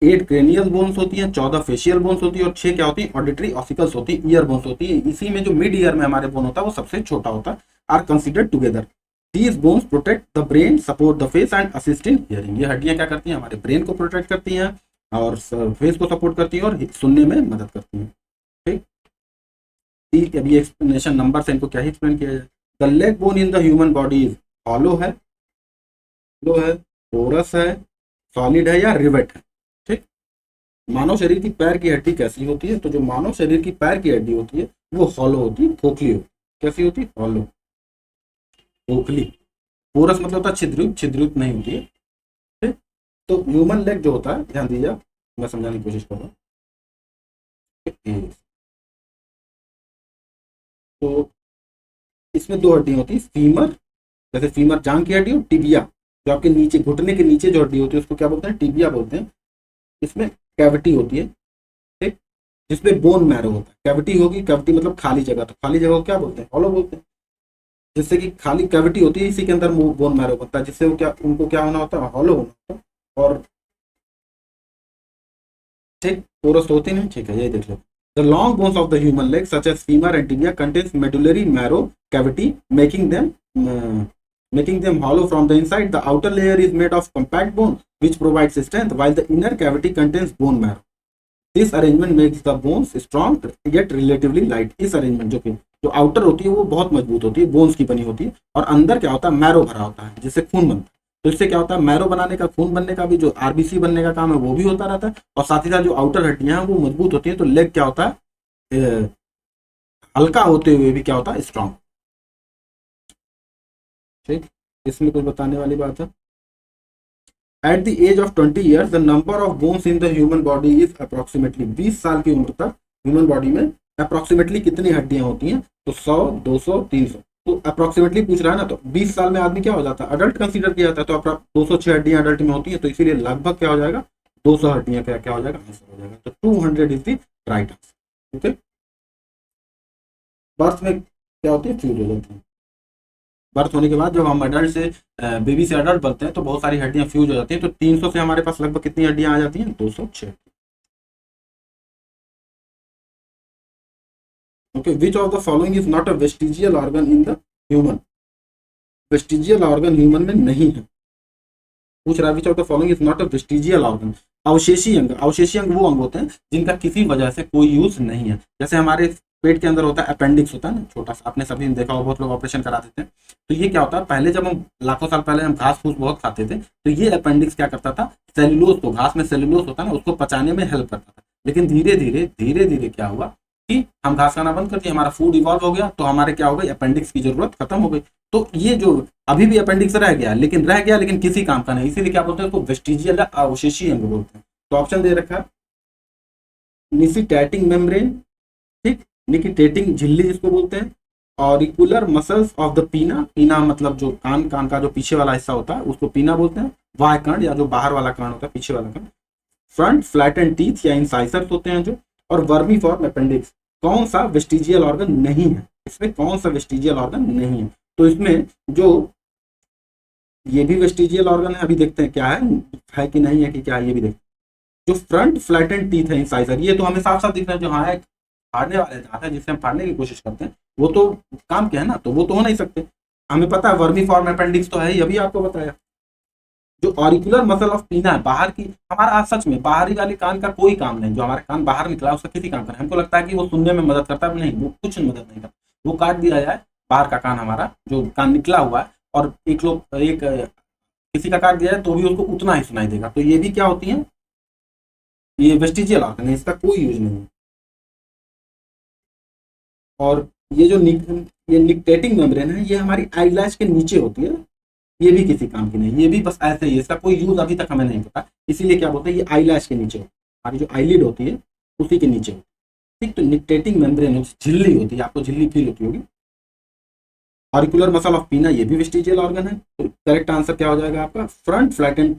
8 cranial bones होती हैं, 14 फेशियल बोन्स होती है, और 6 क्या होती है, ऑडिटरी ऑसिकल्स होती है, ईयर बोन्स होती है। इसी में जो मिड ईयर में हमारे बोन होता है वो सबसे छोटा होता है, are considered together. These bones protect the brain, support the face and assist in hearing. ये हड्डियां क्या करती हैं, हमारे ब्रेन को प्रोटेक्ट करती हैं, और फेस को सपोर्ट करती हैं, और सुनने में मदद करती हैं। ठीक, अभी एक्सप्लेनेशन नंबर से इनको क्या ही एक्सप्लेन किया जाए। The leg bone in the human body is hollow है, पोरस है, सॉलिड है, या रिवेट है। ठीक, मानव शरीर की पैर की हड्डी कैसी होती है, तो जो मानव शरीर की पैर की हड्डी होती है वो हॉलो होती है, खोखली होती है। कैसी होती है, हॉलो, खोखली। पोरस मतलब होता है छिद्रयुक्त, छिद्रयुक्त नहीं होती है। ठीक, तो ह्यूमन लेग जो होता है, ध्यान दीजिए, मैं समझाने की कोशिश कर रहा हूँ। तो इसमें 2 हड्डी होती है, फीमर, जैसे फीमर जांग की हड्डी, और टिबिया, जो आपके नीचे, घुटने के नीचे जो हड्डी होती है उसको क्या बोलते हैं, टिबिया बोलते हैं। इसमें कैविटी होती है, ठीक, जिसमें बोन मैरो होता है। कैविटी होगी, कैविटी मतलब खाली जगह, तो खाली जगह को क्या बोलते हैं, हॉलो बोलते हैं। जिससे कि खाली कैविटी होती है, इसी के अंदर बोन मैरो बनता है, जिससे वो क्या, उनको क्या होना होता है, हॉलो होना होता है। और ठीक, पोरस होती नहीं। ठीक है, ये देख लो। The long bones of the human leg, such as femur and tibia, contains medullary marrow cavity, making them hollow from the inside. The outer layer is made of compact bone, which provides strength, while the inner cavity contains bone marrow. This arrangement makes the bones strong yet relatively light. इस arrangement जो outer होती है वो बहुत मजबूत होती है, bones की बनी होती है, और अंदर क्या होता है, मैरो भरा होता है, जिससे खून बनता है। तो इससे क्या होता है, मैरो बनाने का, खून बनने का भी, जो आरबीसी बनने का काम है वो भी होता रहता है, और साथ ही साथ जो आउटर हड्डियां हैं वो मजबूत होती है। तो लेग क्या होता है, हल्का होते हुए भी क्या होता है, स्ट्रांग। ठीक, इसमें कुछ बताने वाली बात है। At the age of 20 years the number of bones in the human body is approximately, 20 साल की उम्र तक ह्यूमन बॉडी में अप्रोक्सीमेटली कितनी हड्डियां होती हैं, तो 100, 200, 300, तो अप्रोक्सीमेटली पूछ रहा है ना, तो 20 साल में आदमी क्या हो जाता है, अडल्ट कंसीडर किया जाता है, तो 206 हड्डियां अडल्ट में होती हैं, तो इसीलिए लगभग क्या हो जाएगा, 200 हड्डियां क्या हो जाएगा, आंसर हो जाएगा, तो 200 is the right answer. Okay, birth में क्या होती है, फ्यूज हो जाती है। बर्थ होने के बाद जब हम अडल्ट से बेबी से अडल्ट बनते हैं तो बहुत सारी हड्डियां फ्यूज हो जाती हैं, तो 300 से हमारे पास लगभग कितनी हड्डियां आ जाती हैं, 206। Okay, which of the following is not a vestigial organ in the human, vestigial organ human में नहीं है, पूछ रहा है which of the following is not a vestigial organ. अवशेषी अंग, अवशेषी अंग वो अंग होते हैं जिनका किसी वजह से कोई यूज नहीं है, जैसे हमारे पेट के अंदर होता है अपेंडिक्स होता है ना छोटा सा, आपने सभी देखा हो, बहुत लोग ऑपरेशन करा देते हैं, तो ये क्या होता है, पहले जब हम लाखों साल पहले हम घास फूस बहुत खाते थे, तो ये अपेंडिक्स क्या करता था, सेल्यूलोज को, घास में सेल्यूलोज होता है ना, उसको पचाने में हेल्प करता था, लेकिन धीरे धीरे क्या हुआ कि हम घास खाना बंद कर दिए, हमारा फूड इवॉल्व हो गया, तो हमारे क्या हो गई, अपेंडिक्स की जरूरत खत्म हो गई, तो ये जो अभी भी अपेंडिक्स रह गया लेकिन किसी काम का नहीं, इसीलिए क्या बोलते हैं, उसको वेस्टिजियल अवशेषी अंग बोलते हैं। तो ऑप्शन दे रखा है निसिटैटिंग मेम्ब्रेन, ठीक, निकिटेटिंग झिल्ली जिसको बोलते हैं, ऑरिकुलर मसल्स ऑफ द पीना, पीना मतलब जो कान का जो पीछे वाला हिस्सा होता है उसको पीना बोलते हैं, वाय कर्ण या जो बाहर वाला कर्ण होता है, पीछे वाला कर्ण, फ्रंट फ्लैटेंड टीथ या इंसाइसर्स होते हैं जो, और वर्मी फॉर्म अपेंडिक्स। कौन सा वेस्टिजियल ऑर्गन नहीं है, इसमें कौन सा वेस्टिजियल ऑर्गन नहीं है, तो इसमें जो ये भी वेस्टिजियल ऑर्गन है, अभी देखते हैं क्या है कि नहीं है कि क्या है, ये भी देखते हैं। जो फ्रंट फ्लैटेंड टीथ है इंसाइजर, ये तो हमें साफ साफ दिख रहा है, जो हाँ एक फाड़ने वाले दांत है जिससे हम फाड़ने की कोशिश करते हैं, वो तो काम के है ना, तो वो तो हो नहीं सकते, हमें पता है वर्मी फॉर्म अपेंडिक्स तो है ही, अभी आपको बताया। जो ऑरिकुलर मसल ऑफ पीना है, बाहर की, हमारा सच में बाहरी वाले कान का कोई काम नहीं, जो हमारे कान बाहर निकला उसका किसी काम का, हमको लगता है कि वो सुनने में मदद करता है, नहीं, वो कुछ मदद नहीं करता, वो काट दिया जाए बाहर का कान, हमारा जो कान निकला हुआ है, और एक किसी का काट दिया जाए तो भी उसको उतना ही सुनाई देगा, तो ये भी क्या होती है, ये वेस्टिजियल ऑर्गन है, इसका कोई यूज नहीं है। और ये जो ये निकटेटिंग मेम्ब्रेन है, ये हमारी आईलैश के नीचे होती है, ये भी किसी काम की नहीं, ये भी बस ऐसे ही, इसका कोई यूज अभी तक हमें नहीं पता, इसीलिए क्या बोलते हैं, ये आईलैश के नीचे होती है, हमारी जो आईलिड होती है उसी के नीचे होती है, ठीक, तो निकटेटिंग मेम्ब्रेन झिल्ली होती है, आपको झिल्ली फील होती होगी। ऑरिकुलर मसल ऑफ पीना, ये भी वेस्टिजियल ऑर्गन है, तो करेक्ट आंसर क्या हो जाएगा आपका, फ्रंट फ्लैटेंड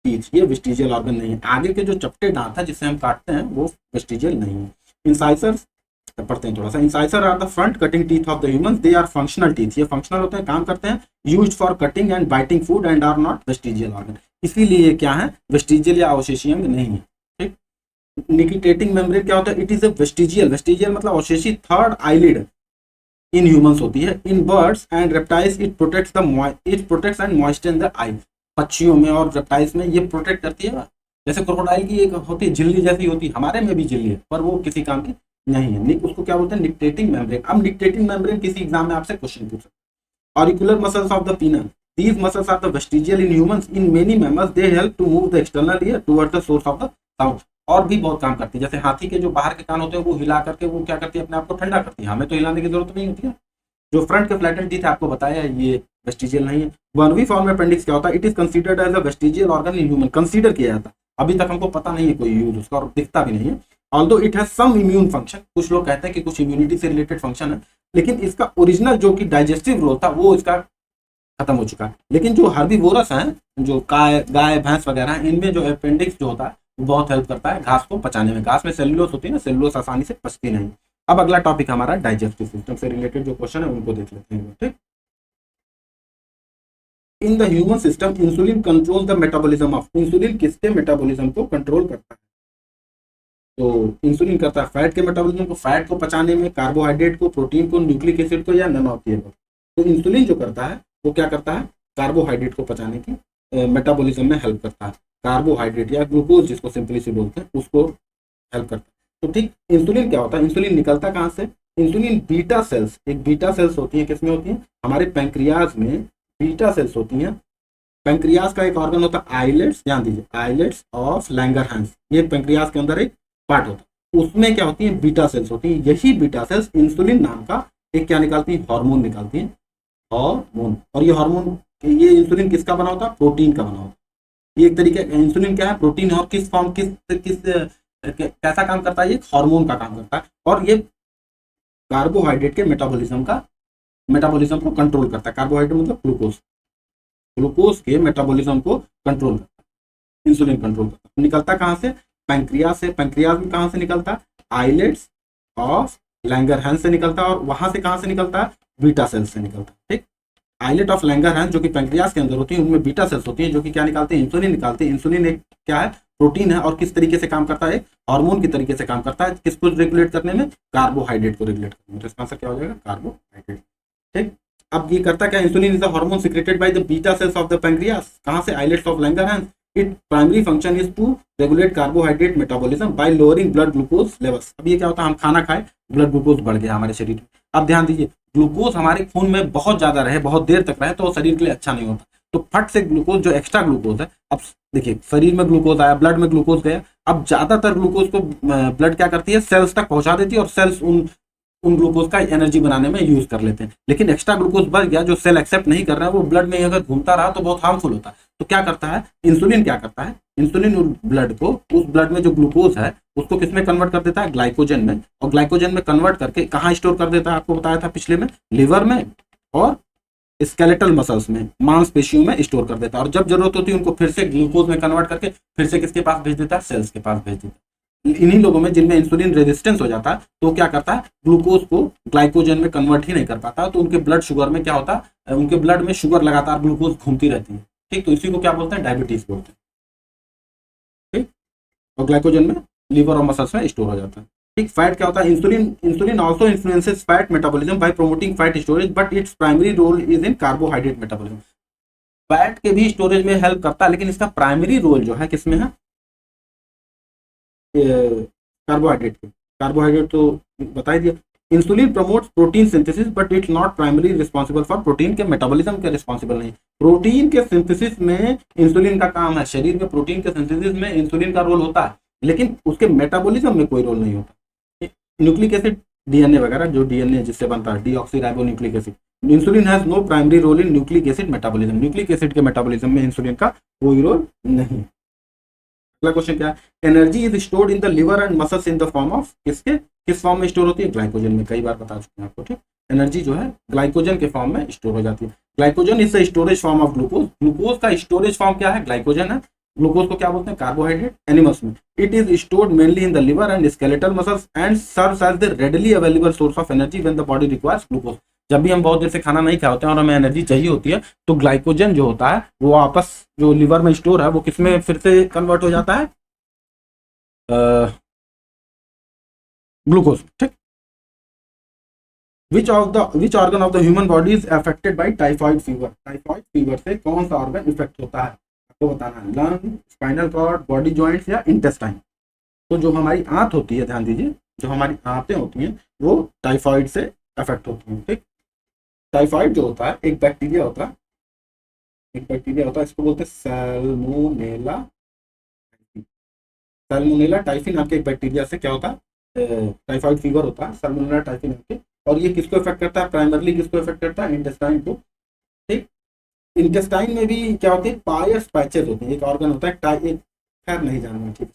टीथ, ये वेस्टिजियल ऑर्गन नहीं है। आगे के जो चपटे दांत है जिससे हम काटते हैं वो वेस्टिजियल नहीं है। इंसाइसर्स पढ़ते हैं थोड़ा सा, incisor are the front cutting teeth of the human, they are functional teeth, ये फंक्शनल होते हैं, काम करते हैं, used for cutting and biting food and are not vestigial organ, इसीलिए ये क्या है, वेस्टिजियल या अवशेषीय अंग नहीं है, ठीक। निकिटेटिंग मेम्ब्रेन क्या होता है, it is a vestigial, vestigial मतलब अवशेषी थर्ड आईलिड इन ह्यूमंस होती है, in birds and reptiles it protects and moisture the eye, पक्षियों में और रेप्टाइल्स में ये प्रोटेक्ट करती है, जैसे क्रोकोडाइल की एक होती है झिल्ली जैसी होती है, हमारे में भी झिल्ली है, पर वो किसी काम की नहीं है, उसको क्या बोलते हैं, निकटेटिंग मेम्ब्रेन। अब निकटेटिंग मेम्ब्रेन किसी एग्जाम में आपसे क्वेश्चन पूछ सकते हैं। ऑरिकुलर मसल्स ऑफ द पीना, these muscles are the vestigial in humans, in many mammals they help to move the external ear towards the source of the sound, और भी बहुत काम करती है, जैसे हाथी के जो बाहर के कान होते हैं वो हिला करके वो क्या करती है, अपने आप को ठंडा करती है, हमें तो हिलाने की जरूरत नहीं होती है। जो फ्रंट के फ्लैटेंड टीथ आपको बताया ये वेस्टिजियल नहीं है। वर्मी फॉर्म अपेंडिक्स क्या होता है, it is considered as a vestigial organ in human, considered किया जाता है, अभी तक हमको पता नहीं है कोई यूज उसका, और दिखता भी नहीं है। Although it has some immune function, कुछ लोग कहते हैं कि कुछ इम्यूनिटी से रिलेटेड फंक्शन है, लेकिन इसका ओरिजिनल जो कि डाइजेस्टिव रोल था वो इसका खत्म हो चुका है। लेकिन जो हर्बीवोरस हैं, जो गाय भैंस वगैरह हैं, इनमें जो अपेंडिक्स जो होता है वो बहुत हेल्प करता है घास को पचाने में, घास में सेलुलोस होती है ना, सेलुलोस आसानी से पचती नहीं। अब अगला टॉपिक हमारा डाइजेस्टिव सिस्टम से रिलेटेड जो क्वेश्चन है उनको देख लेते हैं, ठीक। इन the human system insulin control the metabolism of, insulin किसके मेटाबॉलिज्म को कंट्रोल करता है, तो इंसुलिन करता है फैट के मेटाबॉलिज्म को, फैट को पचाने में, कार्बोहाइड्रेट को, प्रोटीन को, न्यूक्लिक एसिड को, या नन ऑफ द अबव। तो इंसुलिन जो करता है वो क्या करता है, कार्बोहाइड्रेट को पचाने की मेटाबॉलिज्म में हेल्प करता है, कार्बोहाइड्रेट या ग्लूकोज जिसको सिंपली से बोलते हैं उसको हेल्प करता है। तो ठीक, इंसुलिन क्या होता है, इंसुलिन निकलता कहाँ से, इंसुलिन बीटा सेल्स, एक बीटा सेल्स होती है, किसमें होती है, हमारे पैंक्रियाज में बीटा सेल्स होती हैं। पैंक्रियाज का एक ऑर्गन होता है आइलेट्स, ध्यान दीजिए, आइलेट्स ऑफ लैंगरहैंस, ये पैंक्रियाज के अंदर एक पार्ट होता है, उसमें क्या होती है, बीटा सेल्स होती है। यही बीटा सेल्स इंसुलिन नाम का एक क्या निकालती है, हार्मोन निकालती है, हार्मोन। और ये हार्मोन, ये इंसुलिन किसका बना होता है, प्रोटीन का बना होता है, ये एक तरीके इंसुलिन क्या है, प्रोटीन और किस फॉर्म कैसा काम करता है, ये हार्मोन का काम करता है और ये कार्बोहाइड्रेट के मेटाबॉलिज्म को कंट्रोल करता है। कार्बोहाइड्रेट मतलब ग्लूकोज के मेटाबॉलिज्म को कंट्रोल करता है, इंसुलिन कंट्रोल करता है। निकलता कहाँ से, पैंक्रियाज से। पैंक्रियाज में कहाँ से निकलता है, आइलेट्स ऑफ लैंगरहैंस से निकलता है और वहां से कहाँ से निकलता है, बीटा सेल्स से निकलता है। ठीक, आइलेट ऑफ लैंगरहैंस जो कि पैंक्रियाज के अंदर होती है, उनमें बीटा सेल्स होती है जो कि क्या निकालते हैं, इंसुलिन निकालते हैं। इंसुलिन एक क्या है, प्रोटीन है और किस तरीके से काम करता है, हार्मोन की तरीके से काम करता है। किसको रेगुलेट करने में, कार्बोहाइड्रेट को रेगुलेट करने में। तो इसका आंसर क्या हो जाएगा, कार्बोहाइड्रेट। ठीक, अब ये करता क्या, insulin is the hormone secreted by the beta cells of the pancreas. कहां से, islets of Langerhans. It primary function is to regulate carbohydrate metabolism by lowering blood glucose levels. अब ये क्या होता है, हम खाना खाए, ब्लड ग्लूकोज बढ़ गया हमारे शरीर में। अब ध्यान दीजिए, ग्लूकोज हमारे खून में बहुत ज्यादा रहे, बहुत देर तक रहे तो शरीर के लिए अच्छा नहीं होता। तो फट से ग्लूकोज, जो एक्स्ट्रा ग्लूकोज है, अब देखिए शरीर में ग्लूकोज आया, ब्लड में ग्लूकोज गया, अब ज्यादातर ग्लूकोज को ब्लड क्या करती है, सेल्स तक पहुंचा देती है और सेल्स उन ग्लूकोज का एनर्जी बनाने में यूज कर लेते हैं। लेकिन एक्स्ट्रा ग्लूकोज बढ़ गया, जो सेल एक्सेप्ट नहीं कर रहा है, वो ब्लड में अगर घूमता रहा तो बहुत हार्मफुल होता है। तो क्या करता है इंसुलिन, क्या करता है इंसुलिन, ब्लड को, उस ब्लड में जो ग्लूकोज है उसको किसमें कन्वर्ट कर देता है, ग्लाइकोजन में। और ग्लाइकोजन में कन्वर्ट करके कहाँ स्टोर कर देता है, आपको बताया था पिछले में, लिवर में और स्केलेटल मसल्स में, मांसपेशियों में स्टोर कर देता है। और जब जरूरत होती है उनको फिर से ग्लूकोज में कन्वर्ट करके फिर से किसके पास भेज देता है, सेल्स के पास भेज देता है। इन्हीं लोगों में जिनमें इंसुलिन रेजिस्टेंस हो जाता है, तो क्या करता है, ग्लूकोज को ग्लाइकोजन में कन्वर्ट ही नहीं कर पाता, तो उनके ब्लड शुगर में क्या होता है, उनके ब्लड में शुगर लगातार ग्लूकोज घूमती रहती है। ठीक, तो इसी को क्या बोलते हैं, डायबिटीज बोलते हैं। ठीक, और ग्लाइकोजन में लीवर और मसल्स में स्टोर हो जाता है। ठीक, फैट क्या होता है, insulin also influences fat metabolism by promoting fat storage, but its primary role is in carbohydrate metabolism. Fat के भी स्टोरेज में हेल्प करता है, लेकिन इसका प्राइमरी रोल जो है किसमें है, कार्बोहाइड्रेट तो बता ही दिया। Insulin promotes protein synthesis but it's not primary responsible for, protein के मेटाबॉलिज्म के रिस्पॉन्सिबल नहीं। प्रोटीन के सिंथेसिस में इंसुलिन का काम है, शरीर में प्रोटीन के सिंथेसिस में इंसुलिन का रोल होता है, लेकिन उसके मेटाबॉलिज्म में कोई रोल नहीं होता। न्यूक्लिक एसिड, डीएनए वगैरह, जो डीएनए जिससे बनता है, deoxyribonucleic acid. Insulin has no primary role in nucleic acid metabolism. Nucleic acid के मेटाबॉलिज्म में इंसुलिन का कोई रोल नहीं। अगला क्वेश्चन क्या है, energy is stored in the liver and muscles in the form of, किस फॉर्म में स्टोर होती है, ग्लाइकोजन में। कई बार बता चुके हैं आपको। ठीक, एनर्जी जो है ग्लाइकोजन के फॉर्म में स्टोर हो जाती है। Glycogen is the storage form of glucose. Glucose का स्टोरेज फॉर्म क्या है, ग्लाइकोजन है। ग्लूकोज को क्या बोलते हैं, कार्बोहाइड्रेट। एनिमल्स में it is stored mainly in the liver and skeletal muscles and serves as the readily available source of energy when the body requires glucose. जब भी हम बहुत देर से खाना नहीं खाते हैं और हमें एनर्जी चाहिए होती है, तो ग्लाइकोजन जो होता है वो वापस जो लिवर में स्टोर है वो किसमें फिर से कन्वर्ट हो जाता है, ग्लूकोज। ठीक, विच organ of the human body is affected by typhoid fever. Typhoid fever से कौन सा ऑर्गन इफेक्ट होता है, आपको बताना है, lung, spinal cord, body joints या इंटेस्टाइन। तो जो हमारी आंत होती है, ध्यान दीजिए, जो हमारी आंतें होती हैं वो टाइफाइड से अफेक्ट होती हैं। ठीक, टाइफाइड जो होता है एक बैक्टीरिया होता है, इसको बोलते हैं सैल्मोनेला। सैल्मोनेला टाइफी नाम के एक बैक्टीरिया से क्या होता है, टाइफाइड फीवर होता है, सैल्मोनेला टाइफी नाम के। और ये किसको इफेक्ट करता है, प्राइमरली किसको इफेक्ट करता है, इंटेस्टाइन को। ठीक, इंटेस्टाइन में भी क्या होती है, पायस पैचेस होती है, एक ऑर्गन होता है, एक खैर नहीं जानना। ठीक,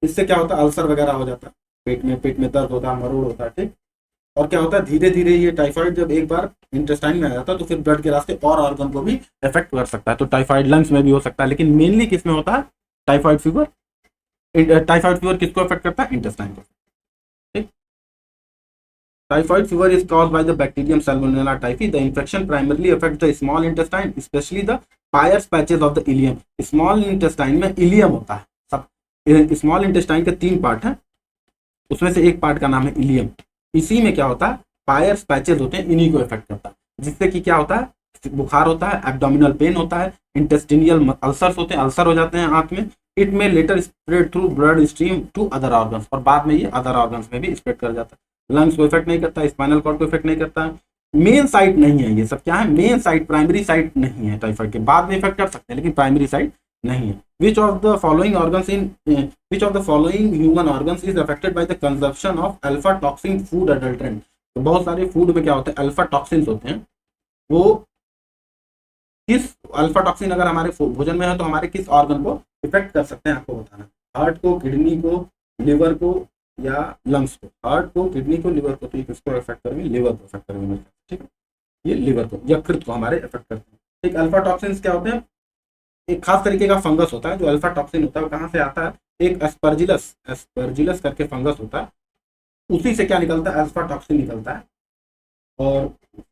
इससे क्या होता है, अल्सर वगैरह हो जाता है, पेट में दर्द होता है, मरोड़ होता है। ठीक, और क्या होता है, धीरे धीरे ये टाइफाइड जब एक बार इंटेस्टाइन में आ जाता है तो फिर ब्लड के रास्ते और ऑर्गन को भी इफेक्ट कर सकता है। तो टाइफाइड लंग्स में भी हो सकता है, लेकिन मेनली किसमें होता है, टाइफाइड फीवर। टाइफाइड फीवर किसको इफेक्ट करता है, इंटेस्टाइन को। ठीक, typhoid fever is caused by the bacterium Salmonella typhi. The infection primarily affect the small intestine, specially the pierce patches of the ilium. Small intestine में ilium होता है। सब small intestine के 3 पार्ट हैं, उसमें से एक पार्ट का नाम है इलियम। इसी में क्या होता है, पायर्स पैचेस होते हैं, इन्हीं को इफेक्ट करता है, जिससे कि क्या होता है, बुखार होता है, एब्डोमिनल पेन होता है, इंटेस्टिनियल अल्सर्स होते हैं, अल्सर हो जाते हैं आंत में। इट में later spread through blood stream to other organs, और बाद में ये अदर ऑर्गन्स में भी स्प्रेड कर जाता है। लंग्स को इफेक्ट नहीं करता, स्पाइनल कॉर्ड को इफेक्ट नहीं करता है। मेन साइट नहीं है, ये सब क्या है, मेन साइट, प्राइमरी साइट नहीं है टाइफाइड के। बाद में इफेक्ट कर सकते हैं लेकिन प्राइमरी साइट नहीं है। Which of the following human organs is affected by the consumption of alpha toxin food adulterant. तो बहुत सारे फूड में क्या होता है, अल्फा टॉक्सिन्स होते हैं, वो किस अल्फा टॉक्सिन अगर हमारे भोजन में है तो हमारे किस ऑर्गन को इफेक्ट कर सकते हैं आपको बताना, हार्ट को, किडनी को, लिवर को या लंग्स को। हार्ट को, किडनी को, लिवर को, तो ये किसको इफेक्ट करेंगे, लिवर को इफेक्ट करेंगे, ठीक है, ये लिवर को, यकृत को हमारे इफेक्ट करते हैं। ठीक, अल्फा टॉक्सिन्स क्या होते हैं, एक खास तरीके का फंगस होता है जो अल्फा टॉक्सिन होता है, वो कहाँ से आता है, एक एस्परजिलस, एस्परजिलस करके फंगस होता है, उसी से क्या निकलता है, अल्फा टॉक्सिन निकलता है। और